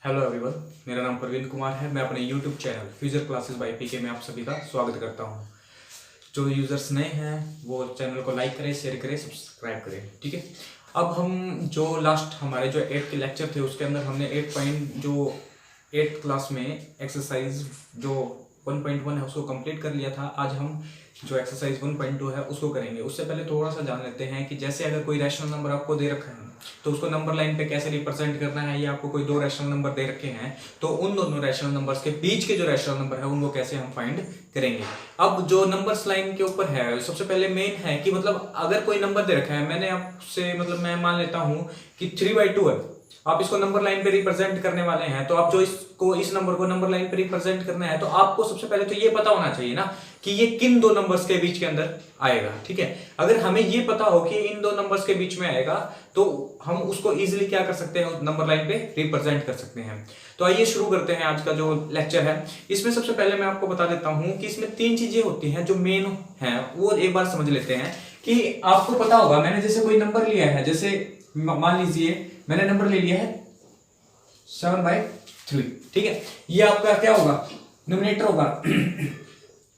Hello everyone, मेरा नाम प्रवीण कुमार है। मैं अपने YouTube channel future classes by PK में आप सभी का स्वागत करता हूं। जो यूज़र्स नए हैं वो चैनल को लाइक करें, शेयर करें, सब्सक्राइब करें। ठीक है, अब हम जो लास्ट हमारे जो 8 के लेक्चर थे उसके अंदर हमने 8 पॉइंट जो 8th क्लास में एक्सरसाइज जो 1.1 है उसको कंप्लीट कर लिया था। आज हम जो एक्सरसाइज 1.2 है उसको करेंगे। उससे पहले थोड़ा सा जान लेते हैं कि जैसे अगर कोई रैशनल नंबर आपको दे रखा है तो उसको नंबर लाइन पे कैसे रिप्रेजेंट करना है, या आपको कोई दो रैशनल नंबर दे रखे हैं तो उन दोनों रैशनल नंबर्स के बीच के जो रैशनल नंबर है उनको कैसे हम फाइंड करेंगे। अब जो नंबर्स लाइन के ऊपर है, सबसे पहले मेन है कि मतलब अगर कोई नंबर दे रखा है, मैंने आपसे मतलब मैं मान लेता हूं कि 3/2 है, आप इसको नंबर लाइन पे रिप्रेजेंट करने वाले हैं, तो आप जो इस नंबर को नंबर लाइन पे रिप्रेजेंट करना है तो आपको सबसे पहले तो ये पता होना चाहिए ना कि ये किन दो नंबर्स के बीच के अंदर आएगा। ठीक है, अगर हमें ये पता हो कि इन दो नंबर्स के बीच में आएगा तो हम उसको इजीली क्या कर सकते हैं, नंबर लाइन पे रिप्रेजेंट कर सकते हैं। तो आइए शुरू करते हैं आज का जो लेक्चर है। इसमें सबसे पहले मैं आपको बता देता हूं कि इसमें 3 चीजें होती हैं जो मेन है, वो एक बार समझ लेते हैं। कि आपको पता होगा, मैंने जैसे कोई नंबर लिया है, जैसे मान लीजिए मैंने नंबर ले लिया है 7/3। ठीक है, ये आपका क्या होगा, न्यूमरेटर होगा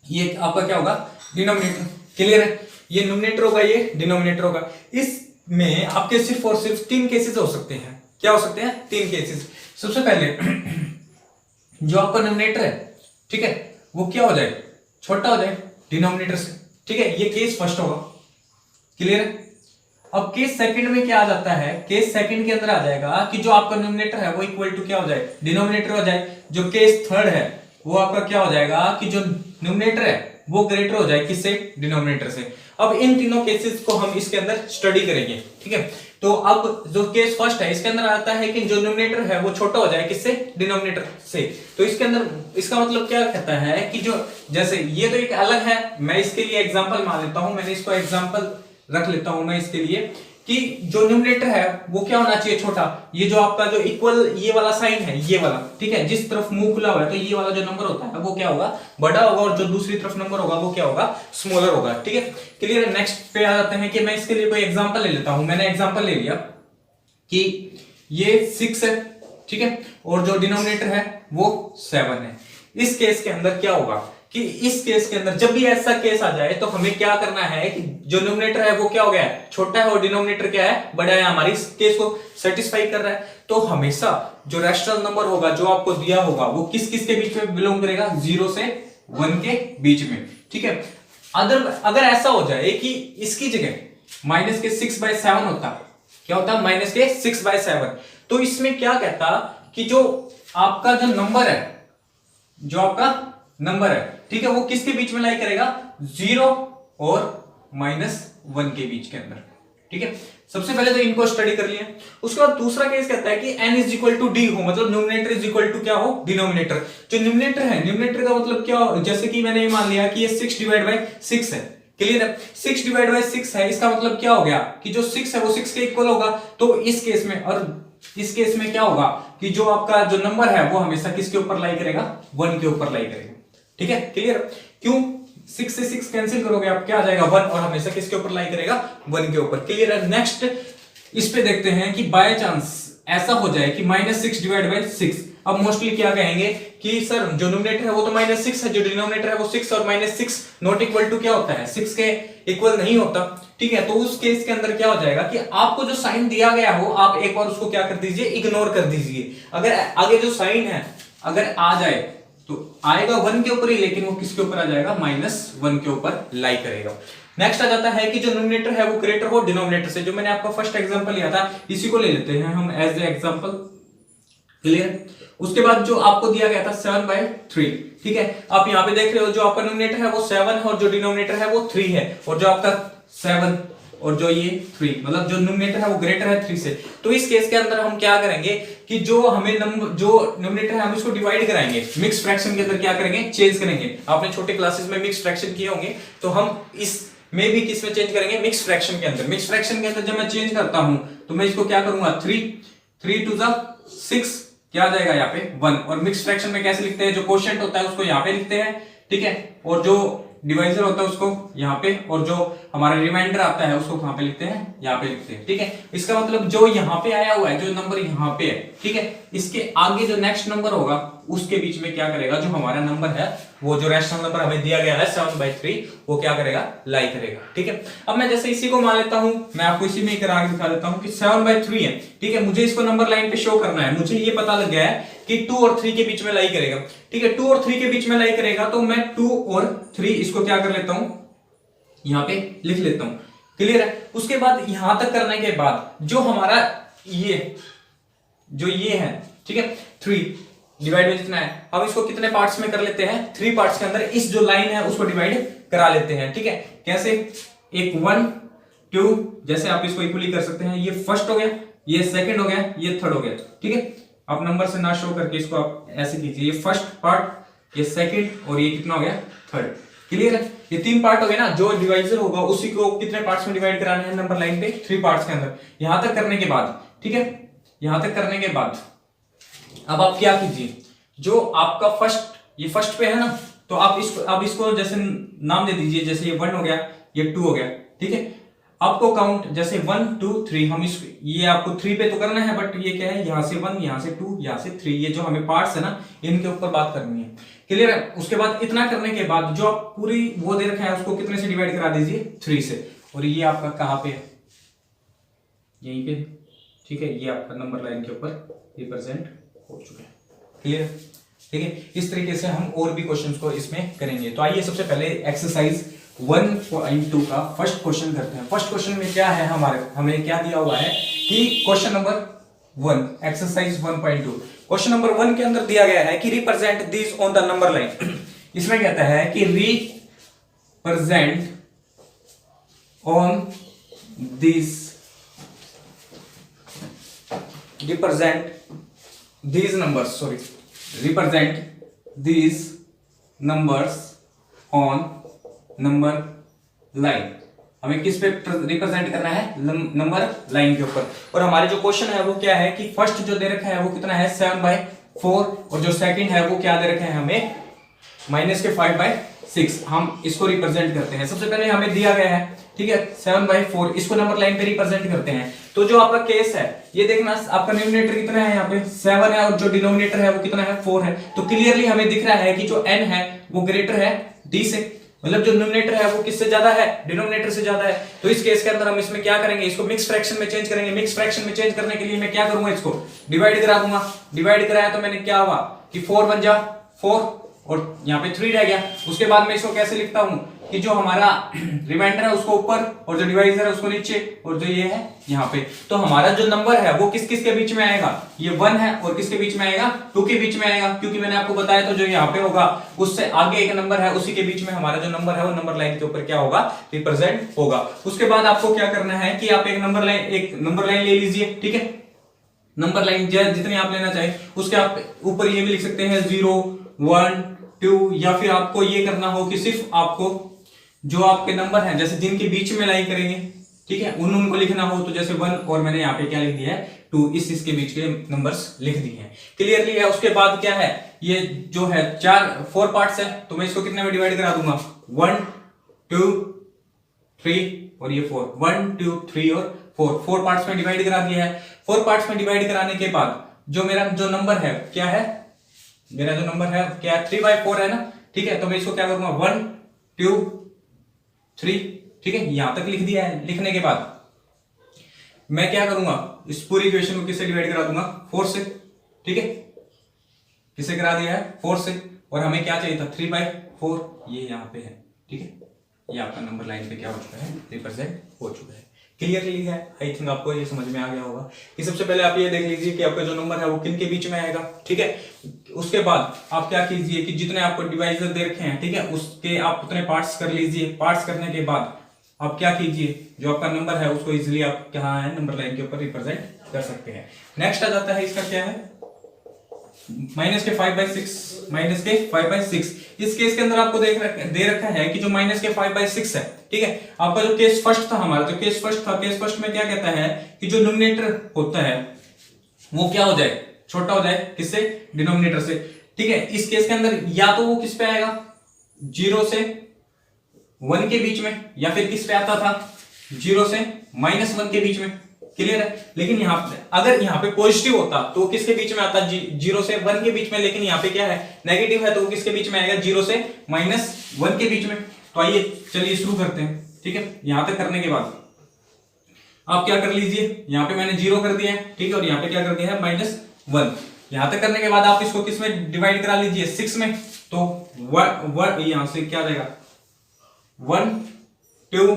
ये आपका क्या होगा, डिनोमिनेटर। क्लियर है, ये न्यूमरेटर होगा, ये डिनोमिनेटर होगा। इसमें आपके सिर्फ और सिर्फ 3 केसेस हो सकते हैं। क्या हो सकते हैं? 3 केसेस। सबसे पहले जो आपका न्यूमरेटर है, ठीक है, वो क्या हो जाए, छोटा हो जाए डिनोमिनेटर से। ठीक है, ये केस फर्स्ट होगा। क्लियर है। अब केस सेकंड में क्या आ जाता है, केस सेकंड के अंदर आ जाएगा कि जो आपका न्यूमरेटर है वो इक्वल टू क्या हो जाए, डिनोमिनेटर हो जाए। जो केस थर्ड है वो आपका क्या हो जाएगा कि जो न्यूमरेटर है वो ग्रेटर हो जाए किससे, डिनोमिनेटर से। अब इन तीनों केसेस को हम इसके अंदर स्टडी करेंगे। ठीक है, तो अब जो केस फर्स्ट है इसके अंदर आता है कि जो न्यूमरेटर है वो छोटा हो जाए किससे, डिनोमिनेटर से। तो इसके अंदर इसका मतलब क्या कहता है कि जो जैसे ये तो एक अलग है, मैं इसके लिए एग्जांपल मान लेता हूं, मैंने इसको एग्जांपल रख लेता हूं मैं इसके लिए कि जो न्यूमरेटर है वो क्या होना चाहिए, छोटा। ये जो आपका जो इक्वल ये वाला साइन है, ये वाला, ठीक है, जिस तरफ मुंह खुला हुआ है तो ये वाला जो नंबर होता है वो क्या होगा, बड़ा होगा, और जो दूसरी तरफ नंबर होगा वो क्या होगा, स्मॉलर होगा। ठीक है, क्लियर है। नेक्स्ट पे आ जाते हैं कि मैं इसके लिए कोई एग्जांपल ले लेता हूं। मैंने एग्जांपल ले लिया कि ये 6 है, ठीक है, और जो डिनोमिनेटर है वो 7 है। इस केस के अंदर क्या होगा कि इस केस के अंदर जब भी ऐसा केस आ जाए तो हमें क्या करना है कि जो न्यूमरेटर है वो क्या हो गया है, छोटा है, और डिनोमिनेटर क्या है, बड़ा है, हमारी इस केस को सेटिस्फाई कर रहा है। तो हमेशा जो रैशनल नंबर होगा जो आपको दिया होगा वो किस किस के बीच में बिलोंग करेगा, 0 से 1 के बीच में। ठीक है, अगर ऐसा हो जाए कि इसकी जगह माइनस के 6/7 होता, क्या होता, माइनस के 6/7, तो इसमें क्या कहता कि जो आपका जो नंबर है, जो आपका नंबर है, ठीक है, वो किसके बीच में लाई करेगा, 0 और -1 के बीच के अंदर। ठीक है, सबसे पहले तो इनको स्टडी कर लिया। उसके बाद दूसरा केस कहता है कि n is equal to d हो, मतलब न्यूमरेटर इज इक्वल टू क्या हो, डिनोमिनेटर। जो न्यूमरेटर है, न्यूमरेटर का मतलब क्या हो, जैसे कि मैंने ये मान लिया कि ये 6/6 है। क्लियर है, 6/6 है, इसका मतलब क्या हो गया कि जो 6 है वो 6 के इक्वल होगा। तो इस केस में और इस केस में क्या होगा कि जो आपका जो नंबर है वो हमेशा किसके ऊपर लाई करेगा, 1 के ऊपर लाई करेगा। ठीक है, क्लियर। क्यों, 6 से 6 कैंसिल करोगे आप, क्या आ जाएगा, 1, और हमेशा किसके ऊपर लाई करेगा, 1 के ऊपर। क्लियर है। नेक्स्ट इस पे देखते हैं कि बाय चांस ऐसा हो जाए कि -6/6। अब मोस्टली क्या कहेंगे कि सर जो न्यूमरेटर है वो तो -6 है, जो डिनोमिनेटर है वो 6, और -6 नॉट इक्वल टू क्या होता है, 6 के इक्वल नहीं होता। ठीक है, तो उस केस के अंदर क्या हो जाएगा कि आपको जो साइन दिया गया हो आप एक बार उसको क्या कर दीजिए, इग्नोर कर दीजिए। अगर आगे जो साइन है अगर आ जाए तो आएगा 1 के ऊपर ही, लेकिन वो किसके ऊपर आ जाएगा, -1 के ऊपर लाई करेगा। नेक्स्ट आ जाता है कि जो न्यूमरेटर है वो ग्रेटर हो डिनोमिनेटर से। जो मैंने आपका फर्स्ट एग्जांपल लिया था इसी को ले लेते हैं हम एज ए एग्जांपल। क्लियर। उसके बाद जो आपको दिया गया था 7/3। ठीक है, आप यहां पे देख रहे हो जो आपका न्यूमरेटर है वो 7 है और जो डिनोमिनेटर है वो 3 है, और जो आपका 7 और जो ये 3, मतलब जो न्यूमरेटर है वो ग्रेटर है 3 से। तो इस केस के अंदर हम क्या करेंगे कि जो हमें जो न्यूमरेटर है हम इसको डिवाइड कराएंगे, मिक्स फ्रैक्शन के अंदर क्या करेंगे, चेंज करेंगे। आपने छोटे क्लासेस में मिक्स फ्रैक्शन किए होंगे, तो हम इस में भी किस में चेंज करेंगे, मिक्स फ्रैक्शन के अंदर। मिक्स फ्रैक्शन के अंदर जब मैं चेंज करता हूं तो मैं इसको क्या करूंगा, 3 2 6, क्या आ जाएगा यहाँ पे 1। और मिक्स फ्रैक्शन में कैसे लिखते हैं, जो कोशेंट होता है उसको यहाँ पे लिखते हैं। ठीक है, और जो डिवाइजर होता है उसको यहाँ पे, और जो हमारा रिमाइंडर आता है उसको कहाँ पे लिखते हैं, यहाँ पे लिखते हैं। ठीक है, इसका मतलब जो यहाँ पे आया हुआ है, जो नंबर यहाँ पे है, ठीक है, इसके आगे जो नेक्स्ट नंबर होगा उसके बीच में क्या करेगा, जो हमारा नंबर है, वो जो रैशनल नंबर हमें दिया गया है 7/3, वो क्या करेगा, लाई करेगा। ठीक है, अब मैं जैसे इसी को मान लेता हूं, मैं आपको इसी में करा के दिखा देता हूं कि 7/3 है। ठीक है, मुझे इसको नंबर लाइन पे शो करना है, मुझे ये पता लग गया है कि 2 और 3 के बीच में लाई करेगा। ठीक है, 2 और 3 के बीच में लाई करेगा, तो मैं 2 और 3 इसको क्या कर लेता हूं, यहां पे लिख लेता हूं। क्लियर है? उसके बाद यहां तक करने के बाद जो हमारा ये है, ठीक है, 3 डिवाइड में जितना है, अब इसको कितने पार्ट्स में कर लेते हैं, 3 पार्ट्स के अंदर इस जो लाइन है उसको डिवाइड करा लेते हैं। ठीक है, कैसे, एक 1 2, जैसे आप इसको इक्वली कर सकते हैं, ये फर्स्ट हो गया, ये सेकंड हो गया, ये थर्ड हो गया। ठीक है, आप नंबर से ना शो करके इसको आप ऐसे कीजिए, ये फर्स्ट पार्ट, ये सेकंड, और ये कितना हो गया, थर्ड। क्लियर है? ये 3 पार्ट हो गए ना, जो डिवाइजर होगा उसी को कितने पार्ट्स में डिवाइड कराने हैं नंबर लाइन पे, 3 पार्ट्स के अंदर। यहां तक करने के बाद, ठीक है, यहां तक करने के बाद अब आप क्या कीजिए, जो आपका ये फर्स्ट पे है ना, तो आप इसको जैसे नाम दे दीजिए, जैसे ये 1 हो गया, ये 2 हो गया। ठीक है, आपको काउंट जैसे 1 2 3, हम ये आपको 3 पे तो करना है, बट ये क्या है, यहां से 1, यहां से 2, यहां से 3, ये जो हमें पार्ट्स है ना, इनके ऊपर बात करनी है। क्लियर है? उसके बाद इतना करने के बाद जो आप पूरी वो दे रखा है उसको कितने से डिवाइड करा दीजिए, 3 से, और ये आपका कहां पे है, यहीं पे। ठीक है, ये आपका नंबर लाइन के ऊपर रिप्रेजेंट हो चुका है। क्लियर? ठीक है, इस तरीके से हम और भी क्वेश्चंस को इसमें करेंगे। तो आइए सबसे पहले एक्सरसाइज 1.2 का फर्स्ट क्वेश्चन करते हैं। फर्स्ट क्वेश्चन में क्या है, हमें क्या दिया हुआ है कि question number 1, exercise 1.2, question number 1 के अंदर दिया गया है कि represent this on the number line. इसमें कहता है कि represent on this, represent these numbers on number line। हमें किस पे रिप्रेजेंट करना है, नंबर लाइन के ऊपर। और हमारे जो क्वेश्चन है वो क्या है कि फर्स्ट जो दे रखा है वो कितना है, 7/4, और जो सेकंड है वो क्या दे रखा है हमें, -5/6। हम इसको रिप्रेजेंट करते हैं। सबसे पहले हमें दिया गया है, ठीक है, 7/4, इसको नंबर लाइन पे रिप्रेजेंट करते हैं। तो जो आपका केस है, ये देखना, आपका न्यूमरेटर कितना है, यहाँ पे 7 है, और जो डिनोमिनेटर है वो कितना है, 4 है। तो क्लियरली हमें दिख रहा है कि जो n है वो ग्रेटर है d से, मतलब जो न्यूमरेटर है वो किससे ज्यादा है, डिनोमिनेटर से ज्यादा है। तो इस केस के अंदर हम इसमें क्या करेंगे, इसको मिक्स फ्रैक्शन में चेंज करेंगे। मिक्स फ्रैक्शन में चेंज करने के लिए मैं क्या करूंगा, इसको डिवाइड करा दूंगा। डिवाइड कराया तो मैंने क्या हुआ कि 4 बन जा 4, और यहाँ पे 3 रह गया। उसके बाद मैं इसको कैसे लिखता हूं कि जो हमारा रिमाइंडर है उसको ऊपर, और जो डिवाइजर है उसको नीचे, और जो ये है यहाँ पे। तो हमारा जो नंबर है वो किस किस के बीच में आएगा, ये 1 है, और किसके बीच में आएगा, 2 के बीच में आएगा। क्योंकि मैंने आपको बताया तो जो यहाँ पे होगा उससे आगे एक नंबर है, उसी के बीच में हमारा जो नंबर है वो नंबर लाइन के ऊपर क्या होगा, रिप्रेजेंट होगा। उसके बाद आपको क्या करना है कि आप एक नंबर लाइन ले लीजिए। ठीक है, नंबर लाइन जितनी आप लेना चाहे, उसके आप ऊपर ये भी लिख सकते हैं 0 1 2, या फिर आपको ये करना हो कि सिर्फ आपको जो आपके नंबर हैं, जैसे जिनके बीच में लाई करेंगे, ठीक है, उनको लिखना हो तो जैसे 1, और मैंने यहाँ पे क्या लिख दिया है 2, इसके बीच के नंबर्स लिख दिए हैं। क्लियरली है? उसके बाद क्या है, ये जो है 4 पार्ट्स है, तो मैं इसको कितने में डिवाइड करा दूंगा, 1 2 3 और ये 4, 1 2 3 और 4 पार्ट्स में डिवाइड करा दिया है। 4 पार्ट्स में डिवाइड कराने के बाद जो मेरा जो नंबर है क्या है, मेरा जो नंबर है क्या है, 3/4 है ना। ठीक है, तो मैं इसको क्या करूंगा, 1 2 3, ठीक है, यहां तक लिख दिया है। लिखने के बाद मैं क्या करूंगा, इस पूरी इक्वेशन को किससे डिवाइड करा दूंगा, 4 से। ठीक है, किससे करा दिया है, 4 से, और हमें क्या चाहिए था, 3/4, ये यहां पे है। ठीक है, ये आपका नंबर लाइन पे क्या हो चुका है, रिप्रेजेंट हो चुका है। क्लियरली है? आई थिंक आपको ये समझ में आ गया होगा कि सबसे पहले आप ये देख लीजिए कि आपका जो नंबर है वो किन के बीच में आएगा। ठीक है, उसके बाद आप क्या कीजिए कि जितने आपको डिवाइजर दे रखे हैं, ठीक है, उसके आप उतने पार्ट्स कर लीजिए। पार्ट्स करने के बाद आप क्या कीजिए, जो आपका नंबर है उसको इजीली आप कहाँ है, नंबर लाइन के ऊपर रिप्रेजेंट कर सकते हैं। नेक्स्ट आ जाता है इसका क्या है, -5/6। इस केस के अंदर आपको दे रखा है कि जो -5/6 है, ठीक है, आपका जो केस फर्स्ट था, हमारा जो केस फर्स्ट में क्या कहता है कि जो न्यूमरेटर होता है वो क्या हो जाए, छोटा हो जाए, किससे, डिनोमिनेटर से। ठीक है, इस केस के अंदर या तो वो किस पे आएगा, 0 से 1 के बीच में, या फिर किस पे आता था 0 से -1 के बीच में। क्लियर है। लेकिन यहाँ पे अगर यहाँ पे पॉजिटिव होता तो किसके बीच में आता, 0 से 1 के बीच में। लेकिन यहाँ पे क्या है, नेगेटिव है, तो वो किसके बीच में आएगा, 0 से -1 के बीच में। तो आइए चलिए शुरू करते हैं। ठीक है, यहां तक करने के बाद आप क्या कर लीजिए, यहाँ पे मैंने 0 कर दिया है, ठीक है, और यहाँ पे क्या कर दिया है -1। यहां तक करने के बाद आप इसको किस में डिवाइड करा लीजिए, 6 में। तो यहां से क्या जाएगा, 1 2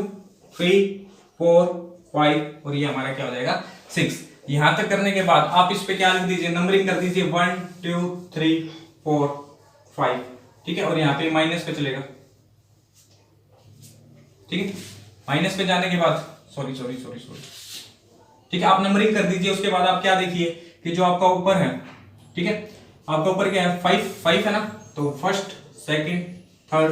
3 4 5 और ये हमारा क्या हो जाएगा 6। यहां तक करने के बाद आप इस पे क्या लिख दीजिए, नंबरिंग कर दीजिए 1 2 3 4 5, ठीक है, और यहाँ पे माइनस पे चलेगा। ठीक है, माइनस पे जाने के बाद सॉरी ठीक है, आप नंबरिंग कर दीजिए। उसके बाद आप क्या देखिए कि जो आपका ऊपर है, ठीक है, आपका ऊपर क्या है 5 है ना, तो फर्स्ट सेकंड थर्ड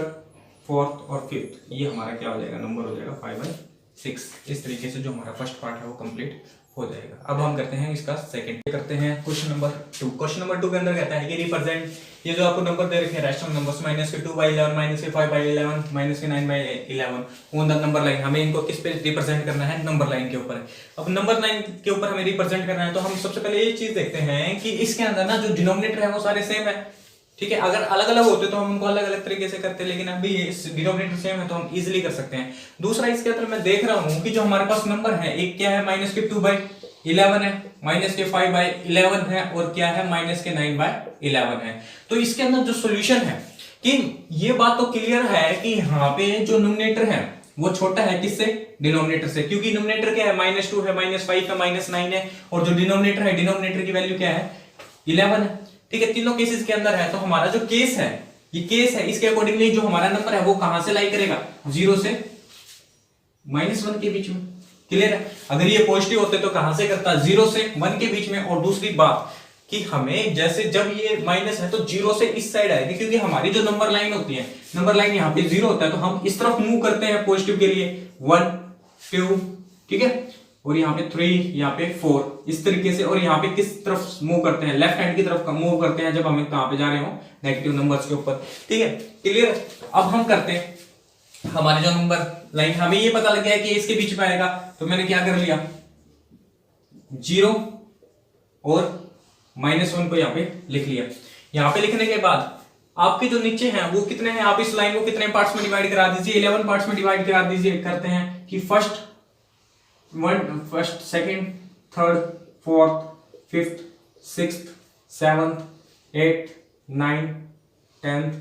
फोर्थ और फिफ्थ, ये हमारा क्या हो जाएगा, नंबर हो जाएगा 5/6। इस तरीके से जो हमारा फर्स्ट पार्ट है वो कंप्लीट हो जाएगा। अब हम करते हैं इसका सेकंड, करते हैं क्वेश्चन नंबर 2। क्वेश्चन नंबर 2 के अंदर कहता है कि रिप्रेजेंट, ये जो आपको नंबर दे रखे हैं rational numbers, -2/11 -5/11 -9/11 on the number line, हमें इनको किस पे रिप्रेजेंट करना है, नंबर लाइन के ऊपर। अब नंबर लाइन के ऊपर हमें रिप्रेजेंट करना है, तो हम सबसे पहले ये चीज देखते हैं कि इसके अंदर ना जो डिनोमिनेटर है वो सारे सेम है। ठीक है, अगर अलग अलग होते तो हम उनको अलग अलग तरीके से करते, लेकिन अभी डिनोमिनेटर सेम है तो हम इजीली कर सकते हैं। दूसरा, इसके अंदर मैं देख रहा हूं कि जो हमारे पास नंबर है, एक क्या है -2/11 है, -5/11 है, और क्या है -9/11 है। तो इसके अंदर जो सॉल्यूशन है कि ये बात तो क्लियर है कि यहाँ पे जो न्यूमरेटर है वो छोटा है किससे, डिनोमिनेटर से, क्योंकि न्यूमरेटर क्या है -2 है, -5 है, -9 है, और जो डिनोमिनेटर है, डिनोमिनेटर की वैल्यू क्या है 11 है। ठीक है, तीनों केसेस के अंदर है, तो हमारा जो केस है, ये केस है, इसके अकॉर्डिंगली जो हमारा नंबर है वो कहां से लाई करेगा, 0 से -1 के बीच में। क्लियर है। अगर ये पॉजिटिव होते तो कहां से करता, 0 से 1 के बीच में। और दूसरी बात कि हमें जैसे जब ये माइनस है तो 0 से इस साइड आएगी, क्योंकि हमारी जो नंबर लाइन होती है, नंबर लाइन यहाँ पे 0 होता है, तो हम इस तरफ मूव करते हैं पॉजिटिव के लिए, 1 2, ठीक है, और यहाँ पे 3, यहाँ पे 4, इस तरीके से। और यहाँ पे किस तरफ मूव करते हैं, लेफ्ट हैंड की तरफ मूव करते हैं, जब हम कहां पे जा रहे हो, नेगेटिव नंबर्स के ऊपर। ठीक है, क्लियर। अब हम करते हैं हमारे जो नंबर लाइन, हमें ये पता लग गया है कि इसके बीच में आएगा, तो मैंने क्या कर लिया, 0 और -1 को यहाँ पे लिख लिया। यहाँ पे लिखने के बाद आपके जो नीचे हैं वो कितने हैं, आप इस लाइन को कितने पार्ट्स में डिवाइड करा दीजिए, 11 पार्ट्स में डिवाइड करा दीजिए। करते हैं कि first second third fourth fifth sixth seventh eighth 9th 10th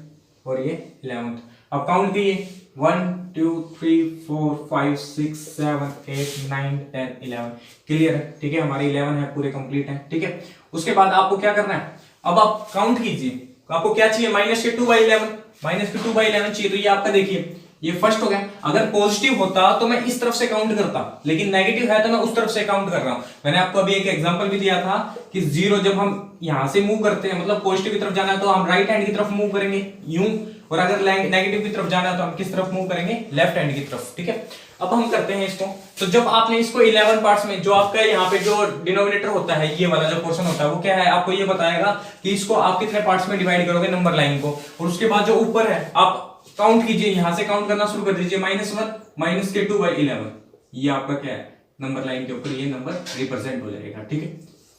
और ये 11th। अब काउंट कीजिए, 1 2 3 4 5 6 7 8 9 10 11। क्लियर है। ठीक है, हमारे 11 है, पूरे कंप्लीट है। ठीक है, उसके बाद आपको क्या करना है, अब आप काउंट कीजिए, आपको क्या चाहिए, -2/11 चाहिए। तो ये आपका देखिए, ये फर्स्ट हो गया। अगर पॉजिटिव होता तो मैं इस तरफ से काउंट करता, लेकिन नेगेटिव है तो मैं उस तरफ से काउंट कर रहा हूं। मैंने आपको अभी एक एग्जांपल भी दिया था कि 0 जब हम यहां से मूव करते हैं, मतलब पॉजिटिव की तरफ जाना है तो हम राइट हैंड की तरफ मूव करेंगे यूं, और अगर नेगेटिव की तरफ जाना है तो हम किस तरफ मूव करेंगे, लेफ्ट हैंड की तरफ। ठीक है, अब हम करते हैं इसको। तो जब आपने इसको 11 पार्ट्स में, जो आपका यहाँ पे जो डिनोमिनेटर होता है, ये वाला जो पोर्शन होता है वो क्या है, आपको ये बताएगा कि इसको आप कितने पार्ट्स में डिवाइड करोगे नंबर लाइन को। और उसके बाद जो ऊपर है आप काउंट कीजिए, यहां से काउंट करना शुरू कर दीजिए, -1 -2/11। ये आपका क्या है, नंबर लाइन के ऊपर ये नंबर रिप्रेजेंट हो जाएगा। ठीक है,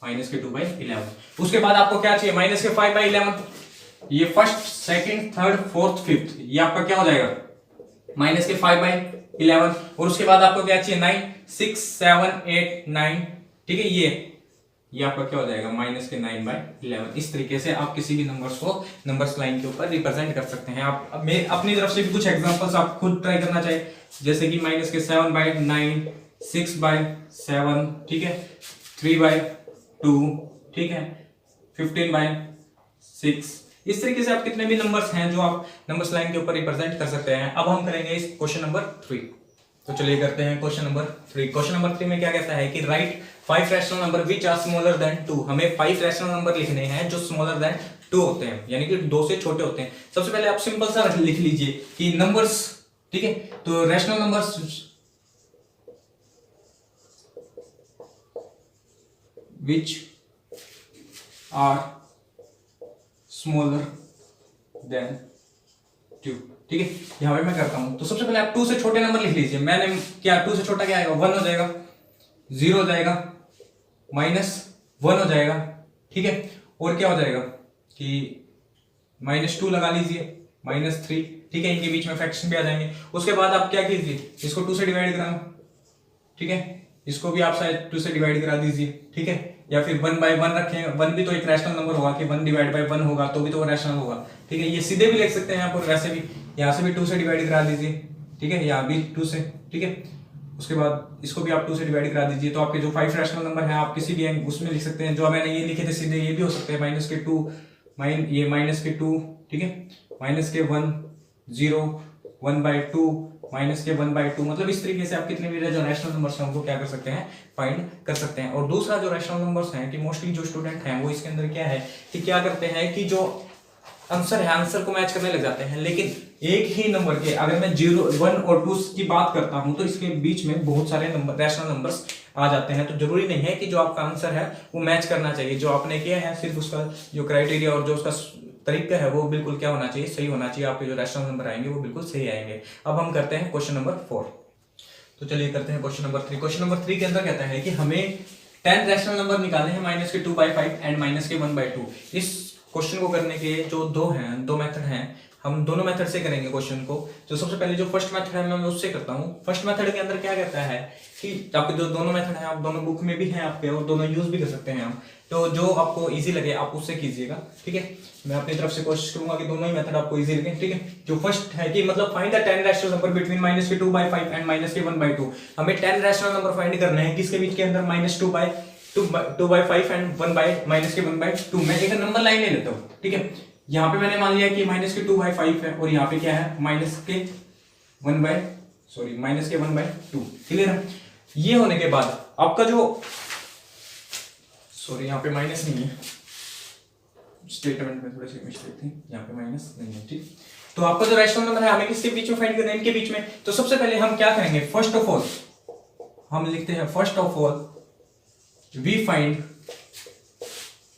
-2/11। उसके बाद आपको क्या चाहिए, -5/11। ये first second third fourth fifth, ये आपका क्या हो जाएगा, -5/11। और उसके बाद आपको क्या चाहिए, 9 6 7 8 9। ठीक है, ये आपका क्या हो जाएगा, -9/11। इस तरीके से आप किसी भी नंबर्स को नंबर्स लाइन के ऊपर रिप्रेजेंट कर सकते हैं। आप मैं अपनी तरफ से भी कुछ एग्जांपल्स आप खुद ट्राई करना चाहिए, जैसे कि -7/9 6/7, ठीक है, 3/2, ठीक है, 15/6। इस तरीके से आप कितने भी नंबर्स हैं जो आप नंबर्स लाइन के ऊपर रिप्रेजेंट कर सकते हैं। अब हम करेंगे इस क्वेश्चन नंबर 3। तो चलिए करते हैं क्वेश्चन नंबर 3। क्वेश्चन नंबर 3 में क्या कहता है कि right 5 rational number which are smaller than 2। हमें 5 रैशनल नंबर लिखने हैं जो स्मॉलर देन 2 होते हैं, यानी कि 2 से छोटे होते हैं। सबसे पहले आप सिंपल सा लिख लीजिए कि नंबर्स, ठीक है, तो rational numbers which are smaller than 2। ठीक है, यहाँ पे मैं करता हूँ। तो सबसे पहले आप 2 से छोटे नंबर लिख लीजिए। मैंने क्या 2 से छोटा क्या आएगा, 1 हो जाएगा, 0 हो जाएगा, -1 हो जाएगा, ठीक है। और क्या हो जाएगा कि -2 लगा लीजिए, -3, ठीक है। इनके बीच में फ्रैक्शन भी आ जाएंगे। उसके बाद आप क्या कीजिए, इसको 2 से डिवाइड कराना, ठीक है। इसको भी आप शायद 2 से डिवाइड करा दीजिए, ठीक है। या फिर 1/1 रखें, 1 भी तो एक रैशनल नंबर होगा कि 1/1 होगा तो भी तो रैशनल होगा, ठीक है। ये सीधे भी लिख सकते हैं आप, और वैसे भी यहाँ से भी 2 से डिवाइड करा दीजिए, ठीक है। यहाँ भी 2 से, ठीक है। उसके बाद इसको भी आप 2 से डिवाइड करा दीजिए। तो आपके जो 5 रैशनल नंबर है आप किसी भी उसमें लिख सकते हैं। जो मैंने ये लिखे थे सीधे ये भी हो सकते हैं, -2, ये -2, ठीक है, -1, 0, 1/2, -1/2, मतलब इस तरीके से आप कितने भी जो रैशनल नंबर्स हैं उनको क्या कर सकते हैं, फाइंड कर सकते हैं। और दूसरा जो रैशनल नंबर्स हैं कि मोस्टली जो स्टूडेंट हैं वो इसके अंदर क्या है कि क्या करते हैं कि जो आंसर है आंसर को मैच करने लग जाते हैं, लेकिन एक ही नंबर के अगर मैं 0, 1 और 2 की बात करता हूं तो इसके बीच में बहुत सारे नंबर रैशनल नंबर्स आ जाते हैं। तो जरूरी नहीं है कि जो आपका आंसर है वो मैच करना चाहिए। जो आपने किया है सिर्फ उसका जो क्राइटेरिया और जो उसका तरीका है वो बिल्कुल क्या होना चाहिए, सही होना चाहिए। आपके जो रैशनल नंबर आएंगे वो बिल्कुल सही आएंगे। अब हम करते हैं क्वेश्चन नंबर 4। तो चलिए करते हैं क्वेश्चन नंबर 3। क्वेश्चन नंबर 3 के अंदर कहता है कि हमें 10 रैशनल नंबर निकालने हैं -2/5 एंड -1/2। इस क्वेश्चन को करने के जो दो मेथड हैं, हम दोनों मेथड से करेंगे क्वेश्चन को। जो सबसे पहले जो फर्स्ट मेथड है मैं उससे करता हूँ। फर्स्ट मेथड के अंदर क्या कहता है कि आपके जो दोनों मेथड हैं आप दोनों बुक में भी हैं आपके, और दोनों यूज भी कर सकते हैं हम। तो जो आपको इजी लगे आप उससे कीजिएगा, ठीक है। मैं अपनी तरफ से कोशिश करूंगा कि दोनों ही मेथड आपको इजी लगे, ठीक है। जो फर्स्ट है कि मतलब find the 10 rational number between -2/5 and -1/2। हमें 10 रैशनल नंबर फाइंड करने हैं किसके बीच के अंदर, -2/5 एंड -1/2। मैं एक नंबर लाइन ले लेता हूँ, ठीक है। यहाँ पे मैंने मान लिया कि -2/5 है, और यहाँ पे क्या है -1/2। क्लियर है। ये होने के बाद आपका जो यहाँ पे माइनस नहीं है, स्टेटमेंट में थोड़ी सी मिस्टेक थी, यहाँ पे माइनस नहीं है, ठीक। तो आपका जो रैशनल नंबर है हमें किसके बीच में फाइंड करना है, इनके बीच में। तो सबसे पहले हम क्या करेंगे, फर्स्ट ऑफ ऑल हम लिखते हैं first of all we find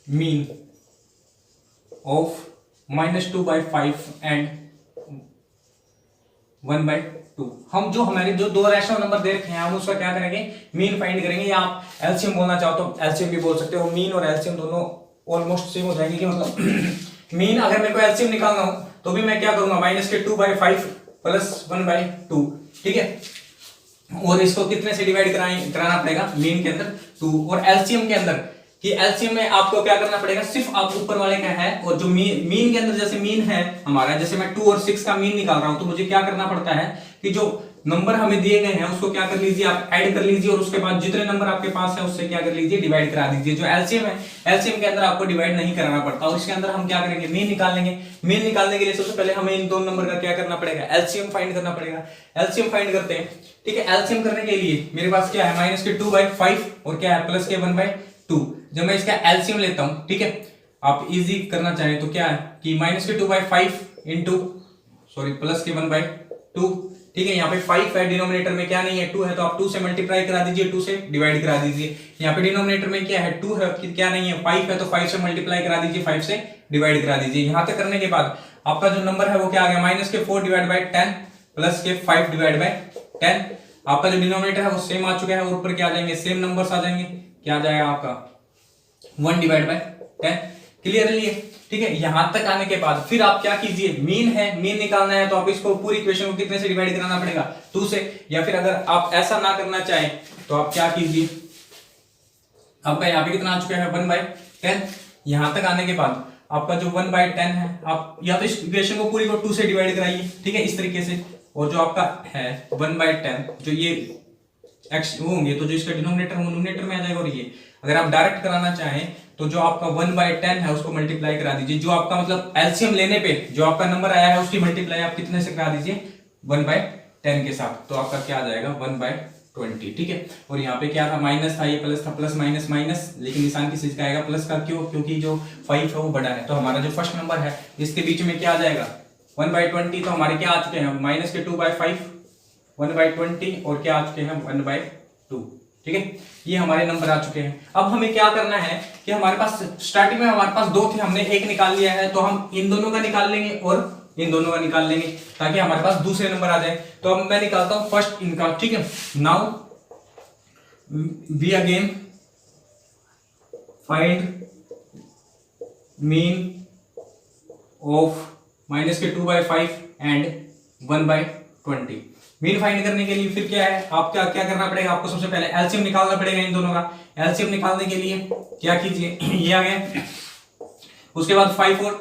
mean of -2/5 and 1/2। हम जो हमारे जो दो रैशनल नंबर दे रखे हैं हम उसका क्या करेंगे, मीन फाइंड करेंगे। या आप एलसीएम बोलना चाहो तो एलसीएम भी बोल सकते हो। मीन और एलसीएम दोनों ऑलमोस्ट सेम हो जाएंगे कि मतलब मीन अगर मेरे को एलसीएम निकालना हो तो भी मैं क्या करूंगा, -2/5 + 1/2, ठीक है। और इसको कितने से डिवाइड कराना पड़ेगा, मीन के अंदर 2, और एलसीएम के अंदर कि एलसीएम में आपको क्या करना पड़ेगा, सिर्फ आप ऊपर वाले का है और जो मीन के अंदर जैसे मीन है हमारा, जैसे मैं 2 और 6 का मीन निकाल रहा हूं तो मुझे क्या करना पड़ता है कि जो नंबर हमें दिए गए हैं उसको क्या कर लीजिए, आप ऐड कर लीजिए, और उसके बाद जितने नंबर आपके पास है उससे क्या कर लीजिए, डिवाइड करा दीजिए। जो एलसीएम है, एलसीएम के अंदर आपको डिवाइड नहीं कराना पड़ता, और इसके अंदर हम क्या करेंगे, मीन निकाल लेंगे। मीन निकालने के लिए सबसे पहले हमें इन दोनों नंबर का क्या करना पड़ेगा, एलसीएम फाइंड करना पड़ेगा। एलसीएम फाइंड करते हैं, ठीक है। एलसीएम करने के लिए मेरे पास क्या है, -2/5 और क्या है +1/2। जब मैं इसका एलसीएम लेता हूं, ठीक है, आप इजी करना चाहें तो क्या है कि -2/5 इंटू +1/2, ठीक है। यहाँ पे 5 है, डिनोमिनेटर में क्या नहीं है, 2 है, तो आप 2 से मल्टीप्लाई करा दीजिए, 2 से डिवाइड करा दीजिए। यहाँ पे डिनोमिनेटर में क्या है, 2 है, क्या नहीं है, 5 है, तो 5 से मल्टीप्लाई करा दीजिए, 5 से डिवाइड करा दीजिए। यहाँ तक करने के बाद आपका जो नंबर है वो क्या आ गया, -4/10 +5/10। आपका जो डिनोमिनेटर है वो सेम आ चुका है, और ऊपर क्या आ जाएंगे, सेम नंबर्स आ जाएंगे। क्या आ जाएगा आपका 1/10। क्लियरली है, ठीक है। यहां तक आने के बाद फिर आप क्या कीजिए, मीन है, मीन निकालना है तो आप इसको पूरी इक्वेशन को कितने से डिवाइड कराना पड़ेगा, 2 से। या फिर अगर आप ऐसा ना करना चाहें तो आप क्या कीजिए, आपका यहाँ पे कितना आ चुका है 1/10। यहां तक आने के बाद आपका जो 1/10 है, आप या तो इस इक्वेशन को पूरी को 2 से डिवाइड कराइए, ठीक है, इस तरीके से। और जो आपका है 1/10 जो ये एक्स होंगे तो जो इसका डिनोमिनेटर वो न्यूमरेटर में आ जाएगा। और ये अगर आप डायरेक्ट कराना चाहें तो जो आपका 1/10 है उसको मल्टीप्लाई करा दीजिए। जो आपका मतलब एलसीएम लेने पे जो आपका नंबर आया है उसकी मल्टीप्लाई आप कितने से करा दीजिए, 1/10 के साथ, तो आपका क्या आ जाएगा 1/20, ठीक है। और यहाँ पे क्या था, माइनस था, ये प्लस था, प्लस माइनस माइनस, लेकिन निशान किस चीज का आएगा, प्लस का। क्यों, क्योंकि जो 5 है वो बड़ा है। तो हमारा जो फर्स्ट नंबर है इसके बीच में क्या आ जाएगा 1/20। तो हमारे क्या आ चुके हैं, -2/5 1/20 और क्या आ चुके हैं 1/2, ठीक है। ये हमारे नंबर आ चुके हैं। अब हमें क्या करना है कि हमारे पास स्टार्टिंग में हमारे पास 2 थे, हमने एक निकाल लिया है, तो हम इन दोनों का निकाल लेंगे और इन दोनों का निकाल लेंगे ताकि हमारे पास दूसरे नंबर आ जाए। तो अब मैं निकालता हूं फर्स्ट इनका, ठीक है। Now we again find mean of -2/5 and 1/20। Mean find करने के लिए फिर क्या है, आप क्या क्या करना पड़ेगा, आपको सबसे पहले एलसीएम निकालना पड़ेगा इन दोनों का। एलसीएम निकालने के लिए क्या कीजिए, ये आ गया, उसके बाद 5 और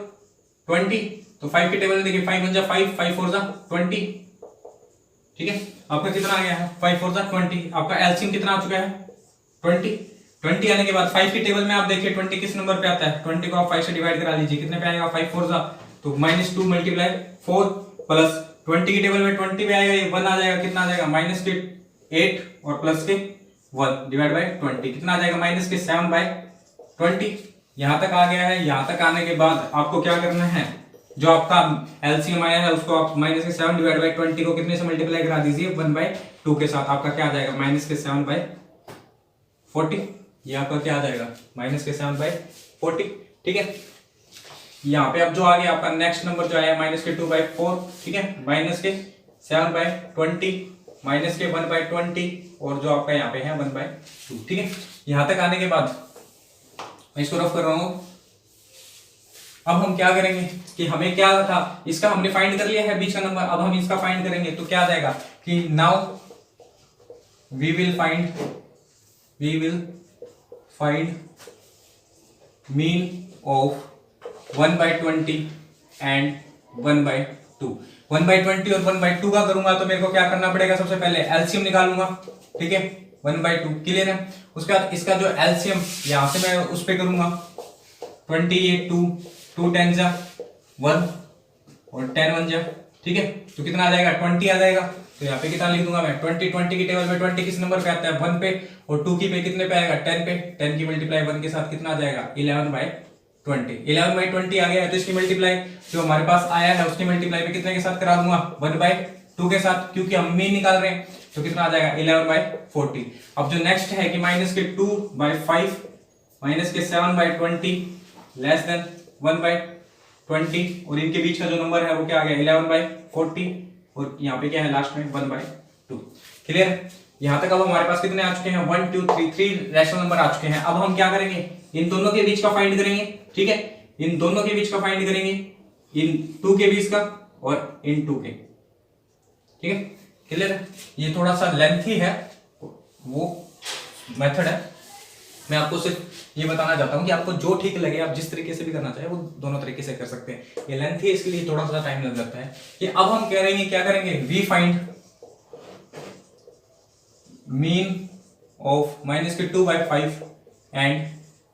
20, तो 5 की टेबल में देखिए 5 1 जा 5, 5 4 जा 20, ठीक है। आपका कितना आ गया है 5 4 जा 20, आपका एलसीएम कितना आ चुका है 20। 20 आने के बाद 5 की टेबल में आप देखिए 20 किस नंबर पे आता है, 20 को आप 5 से डिवाइड करा लीजिए, कितने पे आएगा 5 4 जा, तो -2 × 4 प्लस 20 की टेबल में 20 पे आएगा, ये 1 आ जाएगा, कितना आ जाएगा -8 और प्लस के 1 डिवाइड बाय 20, कितना आ जाएगा -7/20। यहां तक आ गया है। यहां तक आने के बाद आपको क्या करना है, जो आपका एलसीएम आया है उसको आप -7 डिवाइड बाय 20 को कितने से मल्टीप्लाई करा दीजिए 1/2 के साथ, आपका क्या आ जाएगा -7/40। ये आपका क्या आ जाएगा -7/40, ठीक है। यहाँ पे अब जो आ गया आपका नेक्स्ट नंबर जो आया -2/4, ठीक है, -7/20 -1/20 और जो आपका यहाँ पे है 1/2, ठीक है। यहां तक आने के बाद मैं इसको रफ कर रहा हूं। अब हम क्या करेंगे कि हमें क्या था, इसका हमने फाइंड कर लिया है बीच का नंबर, अब हम इसका फाइंड करेंगे तो क्या आ जाएगा कि now we will find mean of 1/20 and 1/2। 1/20 और 1/2 का करूंगा तो मेरे को क्या करना पड़ेगा, सबसे पहले एलसीएम निकालूंगा, ठीक है, 1/2 क्लियर है। उसके बाद इसका जो एलसीएम यहां से मैं उस पे करूंगा 28 2 10 जा 1 और 10 1 जा, ठीक है, तो कितना आ जाएगा 20 आ जाएगा। तो यहाँ पे कितना लिख दूंगा मैं 20 की टेबल में 20 किस नंबर पे आता है 1 पे, और 2 की पे कितने पे आएगा 10 पे, 10 की मल्टीप्लाई 1 के साथ कितना आ जाएगा 11/20। 11/20 आ गया है तो इसकी मल्टीप्लाई जो हमारे पास आया है उसकी मल्टीप्लाई में कितने के साथ करा दूंगा 1/2 के साथ, क्योंकि हम मीन निकाल रहे हैं, तो कितना आ जाएगा 11/40। अब जो नेक्स्ट है कि -2/5 -7/20 लेस देन 1/20 और इनके बीच का जो नंबर है वो क्या आ गया 11/40 और यहाँ पे क्या है लास्ट में 1/2। क्लियर है। यहां तक अब हमारे पास कितने आ चुके हैं 1 2 3 रैशनल नंबर आ चुके हैं। अब हम क्या करेंगे, इन दोनों के बीच का फाइंड करेंगे, ठीक है, इन दोनों के बीच का फाइंड करेंगे, इन 2 के बीच का और इन 2 के, ठीक है, क्लियर है। ये थोड़ा सा लेंथी है वो मेथड है, मैं आपको सिर्फ ये बताना चाहता हूं कि आपको जो ठीक लगे आप जिस तरीके से भी करना चाहे वो दोनों तरीके से कर सकते हैं। ये लेंथी है इसके लिए थोड़ा सा टाइम लग जाता है। कि अब हम करेंगे क्या करेंगे, we find mean of -2/5 and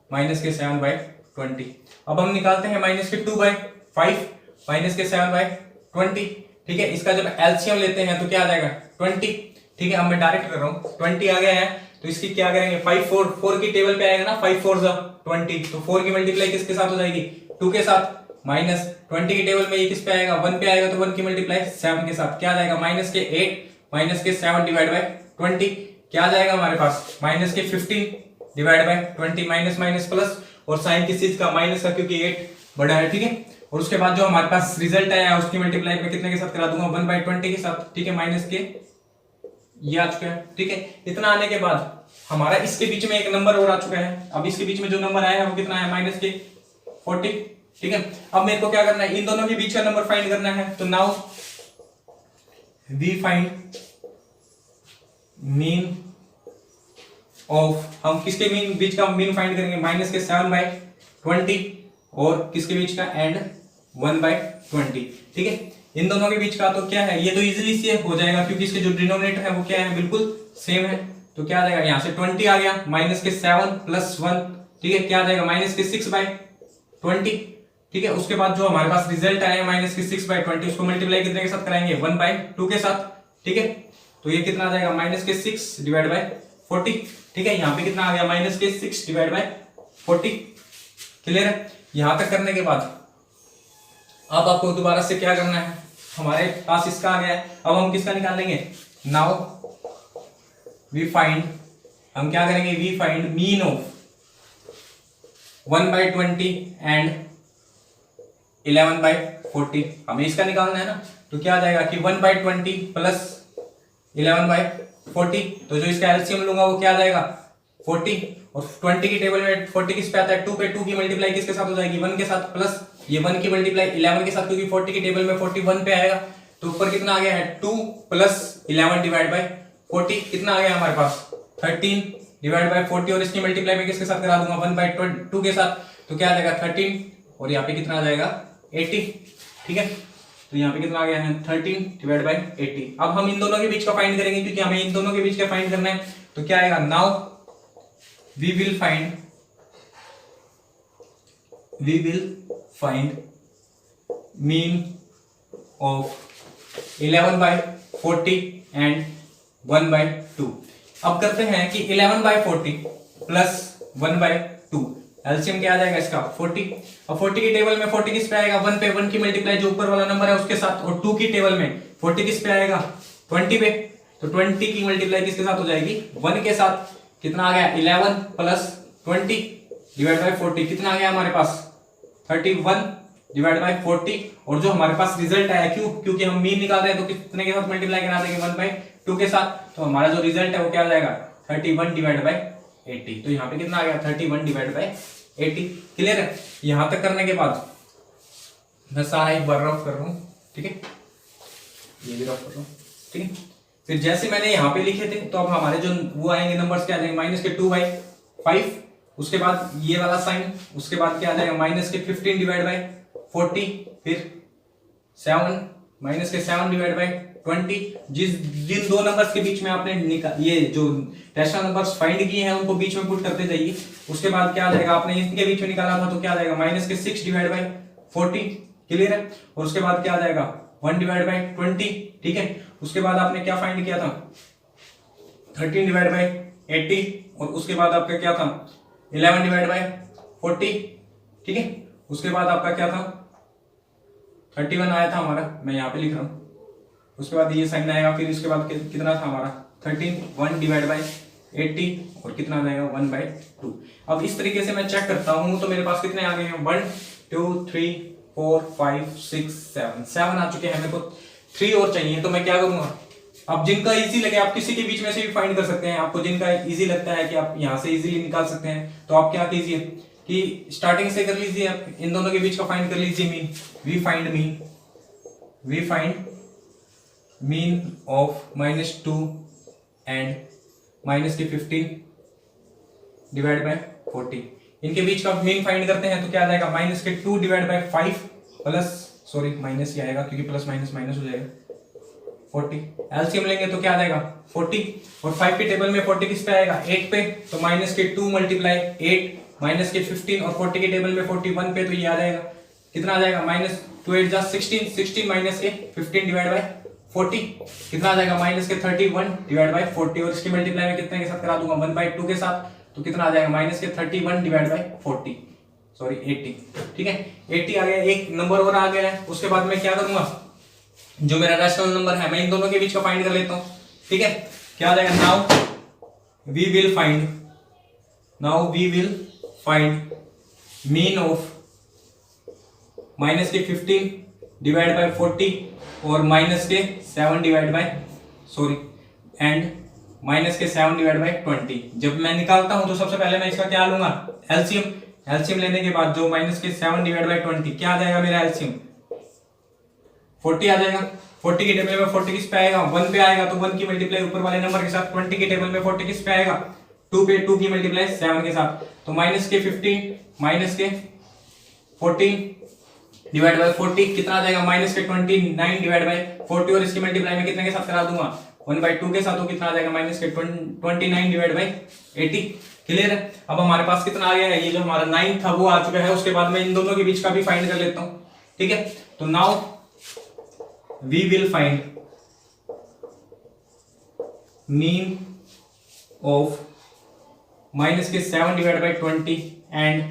-7/20। अब हम निकालते हैं -2/5 -7/20, ठीक है। इसका जब एलसीएम लेते हैं तो क्या आ जाएगा 20, ठीक है। अब मैं डायरेक्ट कर रहा हूं 20 आ गया है तो इसकी क्या करेंगे 5 4 की टेबल पे आएगा ना 5 4 20, तो 4 की मल्टीप्लाई किसके साथ हो जाएगी 2 के साथ, -20 की टेबल में ये किस पे आएगा 1 पे आएगा तो 1 की मल्टीप्लाई 7 के साथ, क्या आ जाएगा -8 -7 डिवाइड बाय 20, क्या आ जाएगा हमारे पास -15 divide by 20, minus minus plus, और साइन किस चीज का माइनस का, क्योंकि 8 बड़ा है, ठीक है। और उसके बाद जो हमारे पास रिजल्ट आया उसकी मल्टीप्लाई में कितने के साथ करा दूंगा 1/20 के साथ, ठीक है, माइनस के ये आ चुका है, ठीक है। इतना आने के बाद हमारा इसके बीच में एक नंबर और आ चुका है। अब इसके बीच में जो नंबर आया है वो कितना है -40, ठीक है। अब मेरे को क्या करना है, इन दोनों के बीच का नंबर फाइंड करना है। तो now we find mean of, हम किसके मीन बीच का मीन फाइंड करेंगे -7/20 और किसके बीच का एंड 1/20, ठीक है। इन दोनों के बीच का तो क्या है, ये तो इजीली से हो जाएगा क्योंकि इसके जो डिनोमिनेटर है वो क्या है बिल्कुल सेम है। तो क्या आ जाएगा यहां से 20 आ गया -7 + 1, ठीक है, क्या आ जाएगा -6/20, ठीक है। उसके बाद जो हमारे पास रिजल्ट आया -6/20 उसको मल्टीप्लाई कितने के साथ कराएंगे 1/2 के साथ, ठीक है। तो ये कितना आ जाएगा -6 डिवाइड बाय 40, ठीक है। यहाँ पे कितना आ गया -6 डिवाइड बाय 40, क्लियर है। यहां तक करने के बाद अब आपको दोबारा से क्या करना है, हमारे पास इसका आ गया है, अब हम किसका निकाल लेंगे, नाउ वी फाइंड, हम क्या करेंगे we find mean of 1/20 and 11/40 हमें इसका निकालना है ना, तो क्या आ जाएगा कि 1/20 प्लस 11/40, तो जो इसका एलसीएम लूंगा वो क्या आ जाएगा 40, और 20 की टेबल में 40 किस पे आता है 2 पे, 2 की मल्टीप्लाई किसके साथ हो जाएगी 1 के साथ, प्लस ये 1 की मल्टीप्लाई 11 के साथ, क्योंकि 40 की टेबल में 41 पे आएगा, तो ऊपर कितना आ गया है 2 प्लस 11 डिवाइड बाय 40, कितना आ गया हमारे पास 13 डिवाइड बाय 40, और इसकी मल्टीप्लाई में किसके साथ करा दूंगा 1/2 के साथ, तो क्या आ जाएगा 13, और यहाँ पे कितना आ जाएगा 80, ठीक है। तो यहाँ पे कितना आ गया है 13 डिवाइड बाय 80। अब हम इन दोनों के बीच का फाइंड करेंगे, क्योंकि हमें इन दोनों के बीच का फाइंड करना है, तो क्या आएगा now we will find mean of 11/40 and 1/2। अब करते हैं कि 11/40 प्लस 1/2 एलसीएम क्या आ जाएगा इसका 40। अब 40 की टेबल में 40 किस पे आएगा 1 पे, 1 की मल्टीप्लाई जो ऊपर वाला नंबर है उसके साथ, और 2 की टेबल में 40 किस पे आएगा 20 पे, तो 20 की मल्टीप्लाई किसके साथ हो जाएगी 1 के साथ, कितना आ गया 11 प्लस 20 डिवाइड बाय 40, कितना आ गया हमारे पास 31 डिवाइड बाय 40, और जो हमारे पास रिजल्ट आया क्योंकि हम मीन निकाल रहे हैं तो कितने के साथ मल्टीप्लाई करा देंगे 1/2 के साथ, तो हमारा जो रिजल्ट है वो क्या आ जाएगा 31 डिवाइड बाय 80। तो यहाँ पे कितना आ गया 31 डिवाइड बाय 80। क्लियर है। यहां तक करने के बाद मैं सारा एक बार रफ कर रहा हूं, ठीक है, ये भी रफ कर रहा हूं, ठीक है। फिर जैसे मैंने यहाँ पे लिखे थे, तो अब हमारे जो वो आएंगे नंबर्स क्या आ जाएंगे -2/5, उसके बाद ये वाला साइन, उसके बाद क्या आ जाएगा -15 डिवाइड बाय 40, फिर 7 -7 डिवाइड बाय 20। जिन दो नंबर्स के बीच में आपने ये जो रैशनल नंबर्स फाइंड किए हैं उनको बीच में पुट करते जाइए। उसके बाद क्या आ जाएगा, आपने इनके बीच में निकाला था तो क्या आ जाएगा -6 डिवाइड बाय 40। क्लियर है। और उसके बाद क्या आ जाएगा 1 डिवाइड बाय 20, ठीक है। उसके बाद आपने क्या फाइंड किया था 13 डिवाइड बाय 80, और उसके बाद आपका क्या था 11 डिवाइड बाय 40, ठीक है। उसके बाद आपका क्या था 31 आया था हमारा, मैं यहाँ पे लिख रहा हूँ। उसके बाद ये साइन आएगा, फिर उसके बाद कितना था हमारा 13, 1 डिवाइड बाय 80, और कितना आ जाएगा 1/2। अब इस तरीके से मैं चेक करता हूँ तो मेरे पास कितने आ गए हैं 1 2 3 4 5 6 7 आ चुके हैं। मेरे को 3 और चाहिए, तो मैं क्या करूंगा, अब जिनका इजी लगे आप किसी के बीच में से भी फाइंड कर सकते हैं। आपको जिनका इजी लगता है कि आप यहाँ से इजीली निकाल सकते हैं, तो आप क्या कीजिए कि स्टार्टिंग से कर लीजिए, आप इन दोनों के बीच का फाइंड कर लीजिए mean. We find mean of -2 and -15 divide by 40। इनके बीच का मीन फाइंड करते हैं तो क्या आ जाएगा -2 divide by 5 plus sorry minus ही आएगा क्योंकि प्लस माइनस माइनस हो जाएगा 40। एलसीएम लेंगे तो क्या आ जाएगा 40, और 5 के टेबल में 40 किस पे आएगा 8 पे, तो -2 मल्टीप्लाई 8 -15, और 40 के टेबल में 41 पे, तो ये आ जाएगा कितना आ जाएगा -2 8 जा 16 16 -15 डिवाइड बाय 40, कितना आ जाएगा -31 डिवाइड बाय 40, और इसकी मल्टीप्लाई में कितने के साथ करा दूंगा 1/2 के साथ, तो कितना आ जाएगा -31 डिवाइड बाय 40 सॉरी 80, ठीक है। 80 आ गया, एक नंबर और आ गया है। उसके बाद मैं क्या करूंगा, जो मेरा रैशनल नंबर है मैं इन दोनों के बीच का फाइंड कर लेता हूं, ठीक है। क्या आ जाएगा now we will find mean of -15 divide by 40 और -7 divide by and -7 divide by 20। जब मैं निकालता हूं तो सबसे पहले मैं इसका क्या लूंगा एलसीएम लेने के बाद जो -7 डिवाइड बाय 20 क्या आ जाएगा मेरा एलसीएम 40 आ जाएगा। 40 के टेबल में 40 किस पे आएगा 1 पे आएगा, तो 1 की मल्टीप्लाई ऊपर वाले नंबर के साथ। 20 के टेबल में 40 किस पे आएगा 2 पे, 2 की मल्टीप्लाई 7 के साथ, तो -15 -14 डिवाइड बाय 40 कितना आ जाएगा -29 डिवाइड बाय 40, और इसकी मल्टीप्लाई में कितने के साथ करा दूंगा 1/2 के साथ, तो कितना आ जाएगा -29 डिवाइड बाय 80। क्लियर है। अब हमारे पास कितना आ गया है, ये जो हमारा 9 था वो आ चुका है। उसके बाद मैं इन दोनों के बीच का भी फाइंड कर लेता हूं, ठीक है। तो now we will find mean of -7 divide by 20 and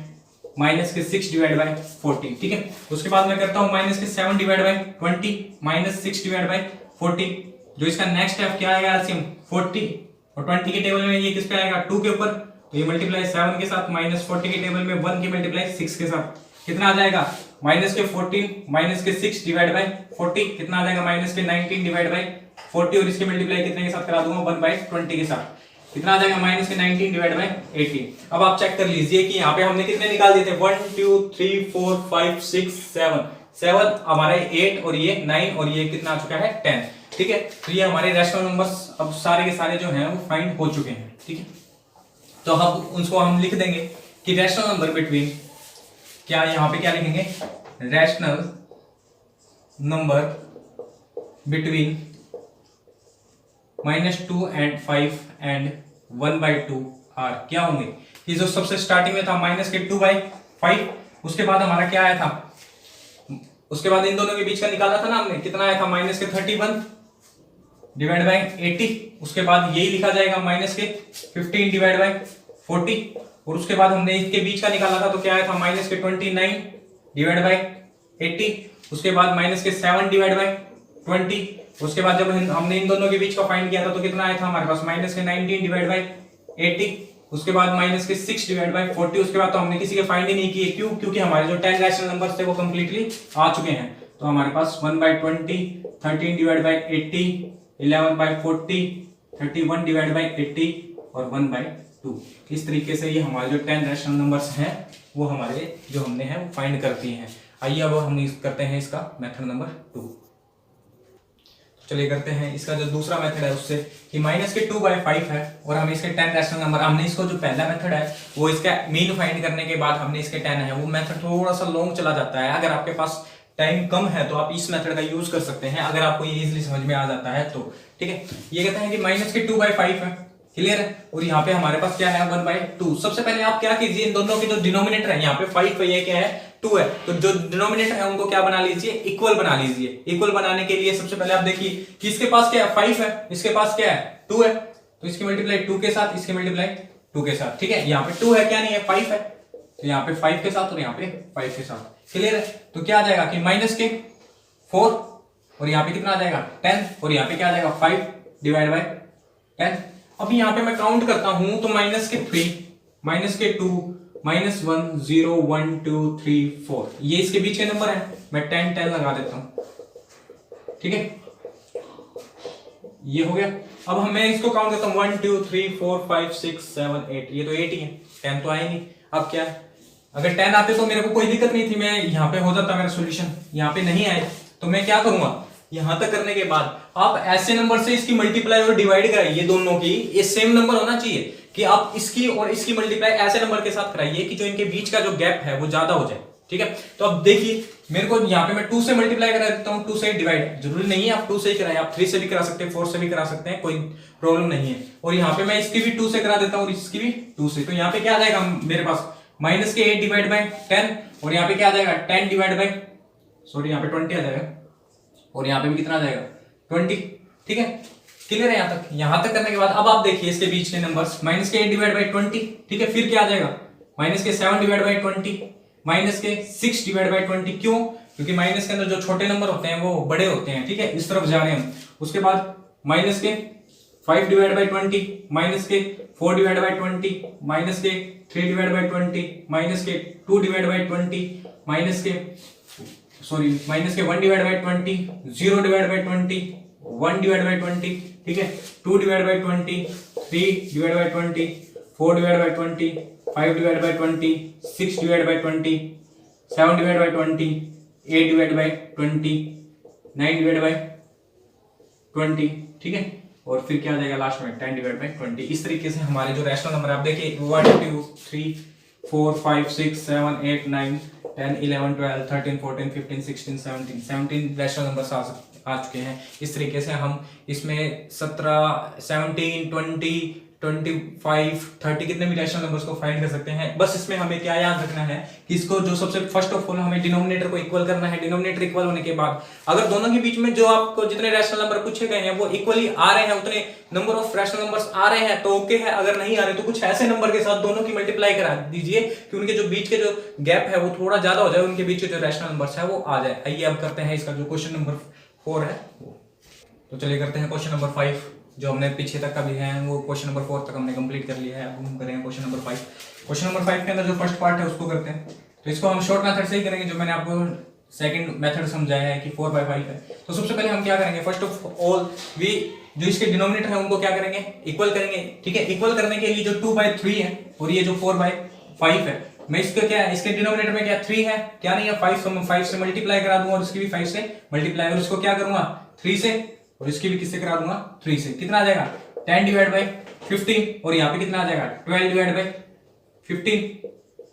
-6 divide by 40, ठीक है। उसके बाद मैं करता हूं -7 डिवाइड बाय 20 -6 डिवाइड बाय 40। जो इसका नेक्स्ट स्टेप क्या आएगा एलसीएम 40, और 20 के टेबल में ये किस पे आएगा 2 के ऊपर, तो ये मल्टीप्लाई 7 के साथ, -40 के टेबल में 1 की मल्टीप्लाई 6 के साथ, कितना आ जाएगा माइनस के 14 माइनस के 6 डिवाइड बाय 40 कितना आ जाएगा माइनस के 19 डिवाइड बाय 40 और इसके मल्टीप्लाई कितने के साथ करा दूंगा 1/20 के साथ कितना आ जाएगा माइनस के 19 डिवाइड बाय 80। अब आप चेक कर लीजिए कि यहाँ पे हमने कितने निकाल दिए थे 1 2 3 4 5 6 7 हमारे 8 और ये 9 और ये कितना आ चुका है 10। ठीक है, तो ये हमारे रैशनल नंबर्स अब सारे के सारे जो हैं वो फाइंड हो चुके हैं। ठीक है, तो अब उनको हम लिख देंगे कि रैशनल नंबर बिटवीन क्या यहाँ पे क्या लिखेंगे rational number between -2 and 5 and 1/2 are क्या होंगे कि जो सबसे स्टार्टिंग में था माइनस के 2/5 उसके बाद हमारा क्या आया था उसके बाद इन दोनों के बीच का निकाला था ना हमने कितना आया था माइनस के 31 डिवाइड बाय 80 उसके बाद यही लिखा जाएगा माइनस के 15 डिवाइड बाय 40 और उसके बाद हमने इसके बीच का निकाला था तो क्या आया था माइनस के 29 डिवाइड बाय 80 उसके बाद माइनस के 7 डिवाइड बाय 20 उसके बाद जब हमने इन दोनों के बीच का फाइंड किया था तो कितना आया था हमारे पास माइनस के 19 डिवाइड बाय 80 उसके बाद माइनस के 6 डिवाइड बाय 40 उसके बाद तो हमने किसी के फाइंड ही नहीं किए क्यों क्योंकि हमारे जो 10 रैशनल नंबर्स थे वो कंप्लीटली आ चुके हैं। तो हमारे पास 1/20 13 डिवाइड बाय 80 11/40 31 डिवाइड बाय 80 और 1/2 इस तरीके से ये हमारे जो 10 रैशनल नंबर्स हैं वो हमारे जो हमने हैं वो फाइंड कर दिए हैं। आइए अब हम करते हैं इसका मेथड नंबर 2। चलिए करते हैं इसका जो दूसरा मेथड है उससे कि माइनस के 2/5 है और हमें इसके 10 रैशनल नंबर हमने इसको जो पहला मेथड है वो इसका मीन फाइंड करने के बाद हमने इसके 10 है वो मेथड थोड़ा सा लॉन्ग चला जाता है। अगर आपके पास टाइम कम है तो आप इस मेथड का यूज कर सकते हैं अगर आपको ये इजीली समझ में आ जाता है तो। ठीक है, ये कहते हैं कि माइनस के 2/5 है क्लियर है और यहाँ पे हमारे पास क्या है 1/2। सबसे पहले आप क्या कीजिए इन दोनों के जो डिनोमिनेटर है यहाँ पे 5 है ये क्या है 2 है तो जो डिनोमिनेटर है उनको क्या बना लीजिए इक्वल बना लीजिए। इक्वल बनाने के लिए सबसे पहले आप देखिए कि इसके पास क्या है 5 है इसके पास क्या है 2 है तो इसकी मल्टीप्लाई 2 के साथ इसकी मल्टीप्लाई 2 के साथ। ठीक है, यहाँ पे 2 है क्या नहीं है 5 है तो यहाँ पे 5 के साथ और यहाँ पे 5 के साथ क्लियर है। तो क्या आ जाएगा कि माइनस के 4 और यहाँ पे कितना आ जाएगा 10 और यहाँ पे क्या आ जाएगा 5 डिवाइड बाय 10। अब यहाँ पे मैं काउंट करता हूं तो माइनस के 3 माइनस के 2 -1 0 1 2 3 4 ये इसके बीच के नंबर है मैं 10 लगा देता हूं। ठीक है, ये हो गया। अब मैं इसको काउंट करता हूं 1 2 3 4 5 6 7 8 ये तो 8 ही है 10 तो आए नहीं। अब क्या है अगर 10 आते तो मेरे को कोई दिक्कत नहीं थी मैं यहाँ पे हो जाता मेरा सोल्यूशन यहाँ पे नहीं आए तो मैं क्या करूंगा यहां तक करने के बाद आप ऐसे नंबर से इसकी मल्टीप्लाई और डिवाइड कराइए दोनों की ये सेम नंबर होना चाहिए कि आप इसकी और इसकी मल्टीप्लाई ऐसे नंबर के साथ कराइए कि जो इनके बीच का जो गैप है वो ज्यादा हो जाए। ठीक है, तो अब देखिए मेरे को यहाँ पे मैं 2 से मल्टीप्लाई करा देता हूँ 2 से डिवाइड जरूरी नहीं है आप 2 से ही कराएं आप 3 से भी करा सकते हैं 4 से भी करा सकते हैं कोई प्रॉब्लम नहीं है। और यहाँ पे मैं इसकी भी 2 से करा देता हूँ और इसकी भी 2 से तो यहाँ पे क्या आ जाएगा मेरे पास माइनस के 8 डिवाइड बाय 10 और यहाँ पे क्या आ जाएगा 10 डिवाइड बाय सॉरी यहाँ पे 20 आ जाएगा और यहाँ पे भी कितना आ जाएगा 20। ठीक है, क्लियर है यहाँ तक करने के बाद अब आप देखिए इसके बीच के नंबर्स माइनस के 8 डिवाइड बाय 20। ठीक है, फिर क्या आ जाएगा माइनस के 7 डिवाइड बाय 20 माइनस के 6 डिवाइड बाय 20 क्यों क्योंकि माइनस के अंदर जो छोटे नंबर होते हैं वो बड़े होते हैं। ठीक है, इस तरफ जा रहे हैं। उसके बाद माइनस के 5 डिवाइड बाय 20 माइनस के 4 डिवाइड बाय 20 माइनस के 3 डिवाइड बाय 20 माइनस के 2 डिवाइड बाय 20 माइनस के 1 divide by 20 0 divide by 20 1 divide by 20। ठीक है, 2 divide by 20 3 divide by 20 4 divide by 20 5 divide by 20 6 divide by 20 7 divide by 20 8 divide by 20 9 divide by 20। ठीक है, और फिर क्या आ जाएगा लास्ट में 10 डिवाइड बाय 20। इस तरीके से हमारे जो रैशनल नंबर आप देखिए 1 2 3 4 5 6 7 8 9 10 11 12 13 14 15 16 17 रैशनल नंबर्स आ चुके हैं। इस तरीके से हम इसमें 17 17 20 25 30 कितने भी रैशनल नंबर्स को फाइंड कर सकते हैं। बस इसमें हमें क्या याद रखना है कि इसको जो सबसे फर्स्ट ऑफ ऑल हमें डिनोमिनेटर को इक्वल करना है। डिनोमिनेटर इक्वल होने के बाद अगर दोनों के बीच में जो आपको जितने रैशनल नंबर पूछे गए हैं वो इक्वली आ रहे हैं उतने नंबर ऑफ रैशनल नंबर्स आ रहे हैं तो ओके है। अगर नहीं आ रहे तो कुछ ऐसे नंबर के साथ दोनों की मल्टीप्लाई करा दीजिए कि उनके जो बीच के जो गैप है वो थोड़ा ज्यादा हो जाए उनके बीच के जो रैशनल नंबर्स है वो आ जाए। आइए अब करते हैं इसका जो क्वेश्चन नंबर 4 है तो चलिए करते हैं क्वेश्चन नंबर 5 जो हमने पीछे तक का भी है वो क्वेश्चन नंबर 4 तक हमने कंप्लीट कर लिया है। अब हम करेंगे क्वेश्चन नंबर 5। क्वेश्चन नंबर 5 के अंदर जो फर्स्ट पार्ट है उसको करते हैं। तो इसको हम शॉर्ट मेथड से ही करेंगे, जो मैंने आपको सेकंड मेथड समझाया है कि 4/5 है। तो सबसे पहले हम क्या करेंगे, फर्स्ट ऑफ ऑल वी जो इसके डिनोमिनेटर है उनको क्या करेंगे, इक्वल करेंगे। ठीक है, इक्वल करने के लिए जो 2/3 है और ये जो 4/5 है, मैं इसका क्या है, इसके डिनोमिनेटर में क्या 3 है, क्या नहीं है 5, तो मैं 5 से मल्टीप्लाई करा दूंगा और इसकी भी 5 से मल्टीप्लाई, और इसको क्या करूंगा 3 से, और इसकी भी किससे करा दूंगा 3 से। कितना आ जाएगा 10/15, और यहाँ पे कितना आ जाएगा 12/15।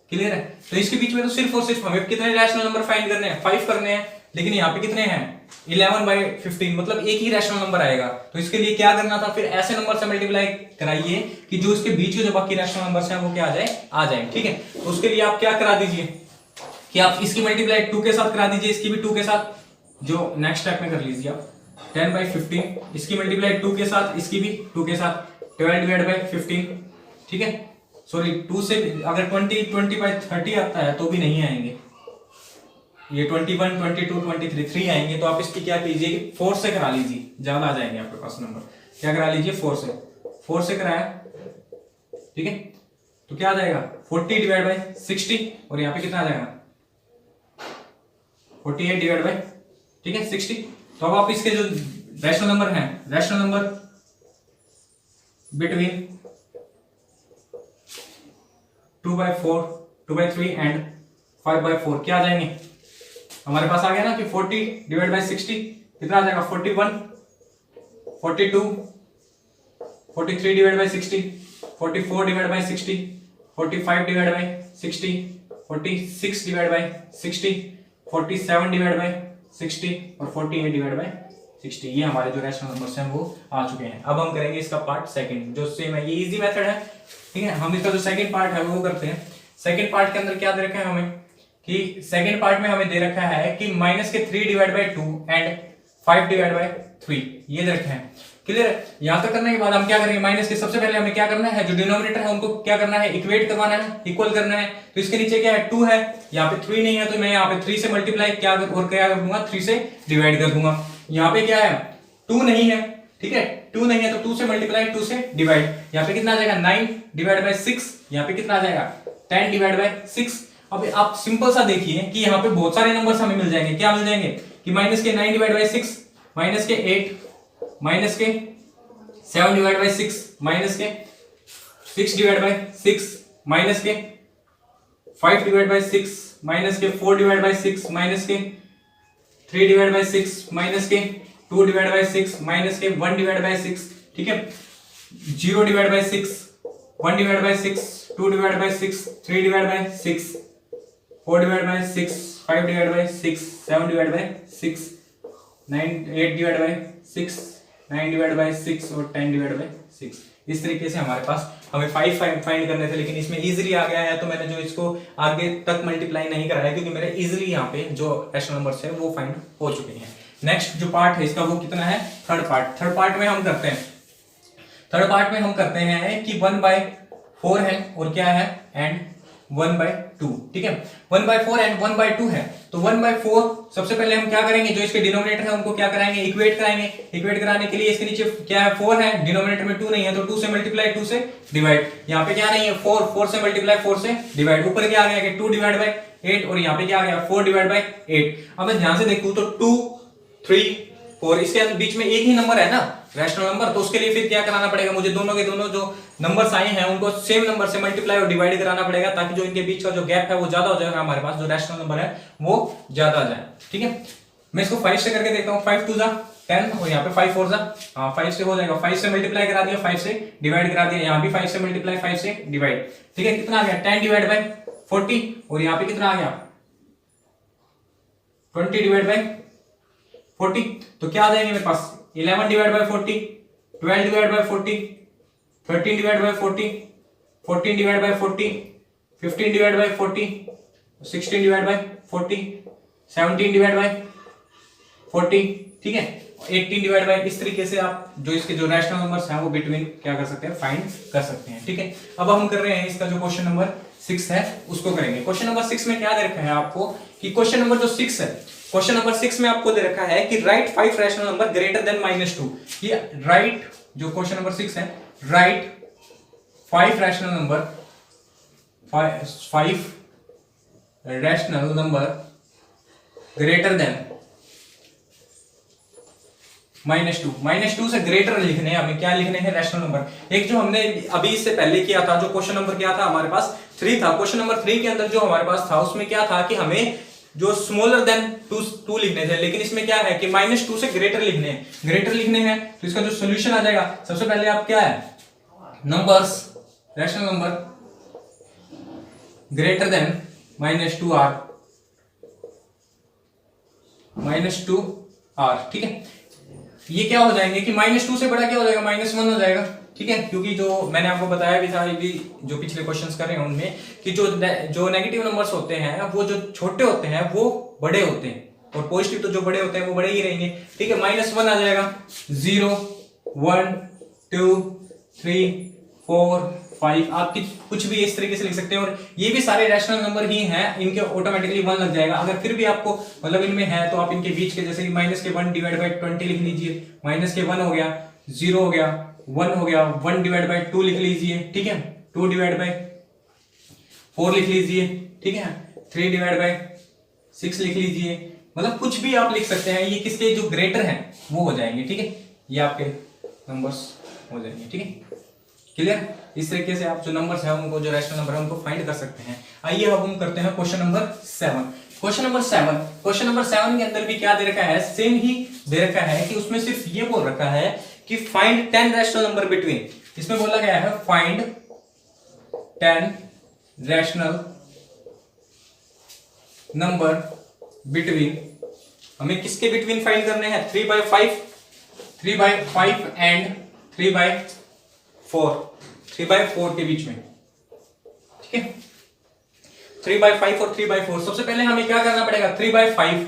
क्लियर है। तो इसके बीच में तो सिर्फ और सिर्फ हमें कितने रैशनल नंबर फाइंड करने हैं, 5 करने हैं, लेकिन यहाँ पे कितने हैं 11/15, मतलब एक ही रैशनल नंबर आएगा। तो इसके लिए क्या करना था, फिर ऐसे नंबर से मल्टीप्लाई कराइए कि जो इसके बीच के जो बाकी रैशनल नंबर्स हैं वो क्या आ जाए। ठीक है, तो उसके लिए आप क्या करा दीजिए कि आप इसकी मल्टीप्लाई 2 के साथ करा दीजिए, इसकी भी 2 के साथ, जो नेक्स्ट स्टेप में कर लीजिए आप 10/15, इसकी मल्टीप्लाई 2 के साथ, इसकी भी 2 के साथ 12/15। ठीक है, सॉरी 2 से अगर 20/30 आता है तो भी नहीं आएंगे, ये 21, 22, 23 3 आएंगे। तो आप इसकी क्या कीजिए 4 से करा लीजिए, ज्यादा आ जाएंगे आपके पास नंबर। क्या करा लीजिए 4 से कराया। ठीक है, तो क्या आ जाएगा 40/60, और यहाँ पे कितना आ जाएगा 48 ठीक है 60। तो अब आप इसके जो रैशनल नंबर हैं, रैशनल नंबर बिटवीन 2/4, 2/3 एंड 5/4 क्या आ जाएंगे, हमारे पास आ गया ना कि 40/60 कितना आ जाएगा 41, 42, 43/60, 44/60, 45/60, 46/60, 47/60 और 48/60। ये हमारे जो रैशनल नंबर्स हैं वो आ चुके हैं। अब हम करेंगे इसका पार्ट सेकंड, जो सेम है, ये इजी मेथड है। ठीक है, हम इसका जो सेकंड पार्ट है वो करते हैं। सेकंड पार्ट के अंदर क्या दे रखा है हमें, कि सेकंड पार्ट में हमें दे रखा है कि -3/2 एंड 5/3 ये दे रखा है। क्लियर है। यहां तक करने के बाद हम क्या करेंगे, माइनस के सबसे पहले हमें क्या करना है, जो डिनोमिनेटर है उनको क्या करना है, इक्वेट करवाना है, इक्वल करना है। तो इसके नीचे क्या है 2 है, यहाँ पे 3 नहीं है, तो मैं यहाँ पे 3 से मल्टीप्लाई क्या कर दूंगा 3 से डिवाइड कर दूंगा। यहाँ पे क्या है 2 नहीं है, ठीक है 2 नहीं है तो 2 से मल्टीप्लाई 2 से डिवाइड, यहाँ पे कितना आ जाएगा 9/6, यहाँ पे कितना आ जाएगा 10/6। अब आप सिंपल सा देखिए कि यहाँ पे बहुत सारे नंबर्स हमें मिल जाएंगे, क्या मिल जाएंगे कि माइनस के 9/6, माइनस के 8, माइनस के 7/6, माइनस के 6/6, माइनस के 5/6, माइनस के 4/6, माइनस के 3/6, माइनस के 2/6, माइनस के 1/6, ठीक है 0/6, 1/6, 2/6, 3/6, 4/6, 5/6, 7/6, 8/6, 9/6 और 10/6। इस तरीके से हमारे पास हमें 5 फाइंड करने थे, लेकिन इसमें इजीली आ गया है, तो मैंने जो इसको आगे तक मल्टीप्लाई नहीं कराया क्योंकि मेरे इजीली यहाँ पे जो रैशनल नंबर्स है वो फाइंड हो चुके हैं। नेक्स्ट जो पार्ट है इसका वो कितना है, थर्ड पार्ट। थर्ड पार्ट में हम करते हैं कि 1/4 है और क्या है एंड 1/2, ठीक है 1/4 एंड 1/2 है। तो 1/4 सबसे पहले हम क्या करेंगे, जो इसके डिनोमिनेटर है उनको क्या कराएंगे, इक्वेट कराएंगे। इक्वेट कराने के लिए इसके नीचे क्या है 4 है, डिनोमिनेटर में 2 नहीं है, तो 2 से मल्टीप्लाई 2 से डिवाइड। यहाँ पे क्या नहीं है 4 से मल्टीप्लाई 4 से डिवाइड। ऊपर क्या आ गया कि 2/8 और यहाँ पे क्या आ गया 4/8। अब मैं ध्यान से देखूं तो 2, 3, 4 इसके बीच में एक ही नंबर है ना रैशनल नंबर, तो उसके लिए फिर क्या कराना पड़ेगा, मुझे दोनों के दोनों जो नंबर्स आए हैं उनको सेम नंबर से मल्टीप्लाई और डिवाइड कराना पड़ेगा, ताकि जो इनके बीच का जो गैप है वो ज्यादा हो जाएगा, हमारे पास जो रैशनल नंबर है वो ज्यादा आ जाए। ठीक है, मैं इसको 5 से करके देखता हूँ। 5 2 10 और यहाँ पे 5 4 5 से हो जाएगा। 5 से मल्टीप्लाई करा दिया, 5 से डिवाइड करा दिया, यहाँ भी 5 से मल्टीप्लाई 5 से डिवाइड। ठीक है, कितना आ गया 10/40 और यहाँ पे कितना आ गया 20/40। तो क्या आ जाएंगे मेरे पास 11/40, 12/40, 13/40, 14/40, 15/40, 16/40, 17/40, ठीक है 18/, इस तरीके से आप जो इसके जो रैशनल नंबर्स हैं वो बिटवीन क्या कर सकते हैं, फाइंड कर सकते हैं। ठीक है, अब हम कर रहे हैं इसका जो क्वेश्चन नंबर 6 है उसको करेंगे। क्वेश्चन नंबर 6 में क्या दे रखा है आपको कि क्वेश्चन नंबर जो 6 है, क्वेश्चन नंबर 6 में आपको दे रखा है कि right 5 rational number greater than -2। ये राइट जो क्वेश्चन नंबर 6 है, right 5 rational number 5 rational number greater than -2 से ग्रेटर लिखने हैं हमें। क्या लिखने हैं? Rational number. एक जो हमने अभी इससे पहले किया था, जो क्वेश्चन नंबर क्या था हमारे पास 3 था। क्वेश्चन नंबर 3 के अंदर जो हमारे पास था उसमें क्या था कि हमें जो स्मॉलर देन 2 लिखने थे, लेकिन इसमें क्या है कि -2 से ग्रेटर लिखने हैं। तो इसका जो सोल्यूशन आ जाएगा, सबसे पहले आप क्या है, numbers rational number greater than -2r, ठीक है। ये क्या हो जाएंगे कि -2 से बड़ा क्या हो जाएगा, -1 हो जाएगा, ठीक है। क्योंकि जो मैंने आपको बताया भी था, भी जो पिछले क्वेश्चंस कर रहे हैं उनमें, कि जो नेगेटिव नंबर्स होते हैं वो जो छोटे होते हैं वो बड़े होते हैं, और पॉजिटिव तो जो बड़े होते हैं वो बड़े ही रहेंगे, ठीक है। -1 आ जाएगा, 0 1 2 3 4 5, आप कुछ भी इस तरीके से लिख सकते हैं। और ये भी सारे रैशनल नंबर ही हैं, इनके ऑटोमेटिकली 1 लग जाएगा। अगर फिर भी आपको मतलब इनमें है तो आप इनके बीच के, जैसे कि -1 डिवाइड बाई 20 लिख लीजिए, -1 हो गया, 0 हो गया, 1 हो गया, 1 डिवाइड बाई 2 लिख लीजिए, ठीक है, 2 डिवाइड बाई 4 लिख लीजिए, ठीक है, 3 डिवाइड बाई 6 लिख लीजिए। मतलब कुछ भी आप लिख सकते हैं, ये किसके जो ग्रेटर हैं वो हो जाएंगे, ठीक है। ये आपके नंबर्स हो जाएंगे, ठीक है, क्लियर। इस तरीके से आप जो नंबर्स हैं उनको, जो रैशनल नंबर है उनको फाइंड कर सकते हैं। आइए अब हम करते हैं क्वेश्चन नंबर 7। क्वेश्चन नंबर 7 के अंदर भी क्या दे रखा है, सेम ही दे रखा है कि उसमें सिर्फ ये बोल रखा है कि फाइंड 10 रैशनल नंबर बिटवीन, इसमें बोला गया है फाइंड 10 रैशनल नंबर बिटवीन। हमें किसके बिटवीन फाइंड करने हैं, 3/5 एंड 3/4, 3/4 के बीच में, ठीक है। 3/5 और 3/4। सबसे पहले हमें क्या करना पड़ेगा, 3/5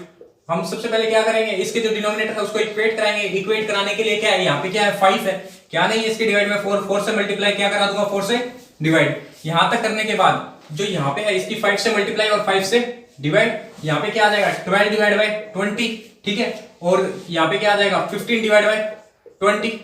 हम सबसे पहले क्या करेंगे, इसके जो डिनोमिनेटर है उसको इक्वेट कराएंगे। इक्वेट कराने के लिए क्या है, यहाँ पे क्या है 5 है, क्या नहीं है, इसके डिवाइड में 4 से मल्टीप्लाई क्या करा दूंगा, 4 से डिवाइड। यहां तक करने के बाद जो यहाँ पे है इसकी 5 से मल्टीप्लाई और 5 से डिवाइड, यहाँ पे क्या आ जाएगा 12 डिवाइड बाई 20, ठीक है। और यहाँ पे क्या आ जाएगा 15 डिवाइड बाई 20।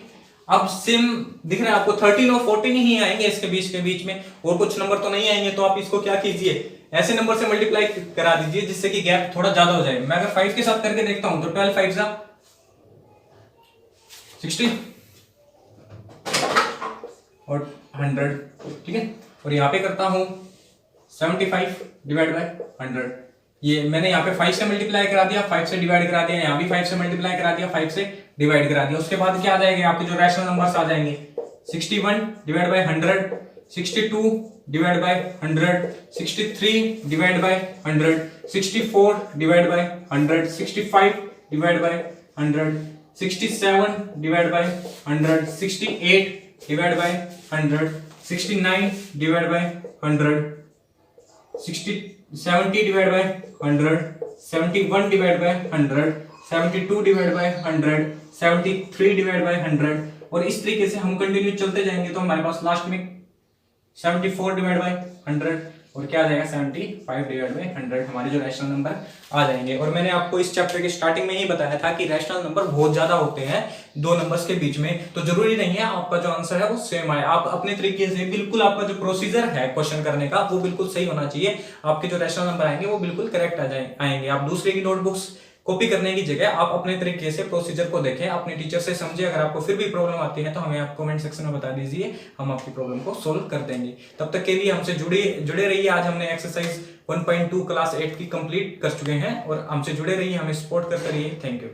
अब सेम दिख रहा है आपको, 13 और 14 ही आएंगे इसके बीच में, और कुछ नंबर तो नहीं आएंगे। तो आप इसको क्या कीजिए, ऐसे नंबर से मल्टीप्लाई करा दीजिए जिससे कि गैप थोड़ा ज्यादा हो जाए। मैं अगर 5 के साथ करके देखता हूं तो 12 5 60 और 100, ठीक है। और यहाँ पे करता हूं 75 डिवाइड बाय 100। ये मैंने यहाँ पे 5 से मल्टीप्लाई करा दिया, 5 से डिवाइड करा दिया, यहाँ भी 5 से मल्टीप्लाई करा दिया, 5 से डिवाइड करा दिया। उसके बाद क्या आ जाएंगे आपके जो रैशनल नंबर्स आ जाएंगे, 61 divide by 100, 62 divide by 100, 63 divide by 100, 64 divide by 100, 65 divide by 100, 67 divide by 100, 68 divide by 100, 69 divide by 100, 70 divide by 100, 71 divide by 100, 72 divide by 100, 73 divide by 100। और इस तरीके से हम कंटिन्यू चलते जाएंगे तो हमारे पास लास्ट में 74 डिवाइड बाय 100 और क्या आ जाएगा 75 डिवाइड बाय 100 हमारे जो रैशनल नंबर आ जाएंगे। और मैंने आपको इस चैप्टर के स्टार्टिंग में ही बताया था कि रैशनल नंबर बहुत ज्यादा होते हैं दो नंबर्स के बीच में, तो जरूरी नहीं है आपका जो आंसर है वो सेम आए। आप अपने तरीके से बिल्कुल, आपका जो प्रोसीजर है क्वेश्चन करने का वो बिल्कुल सही होना चाहिए। आपके जो रैशनल नंबर आएंगे वो बिल्कुल करेक्ट आएंगे। आप दूसरे की नोटबुक्स कॉपी करने की जगह आप अपने तरीके से प्रोसीजर को देखें, अपने टीचर से समझे। अगर आपको फिर भी प्रॉब्लम आती है तो हमें आप कमेंट सेक्शन में बता दीजिए, हम आपकी प्रॉब्लम को सोल्व कर देंगे। तब तक के लिए हमसे जुड़े रहिए। आज हमने एक्सरसाइज 1.2 क्लास 8 की कंप्लीट कर चुके हैं और हमसे जुड़े रहिए, हमें सपोर्ट करते रहिए। Thank you.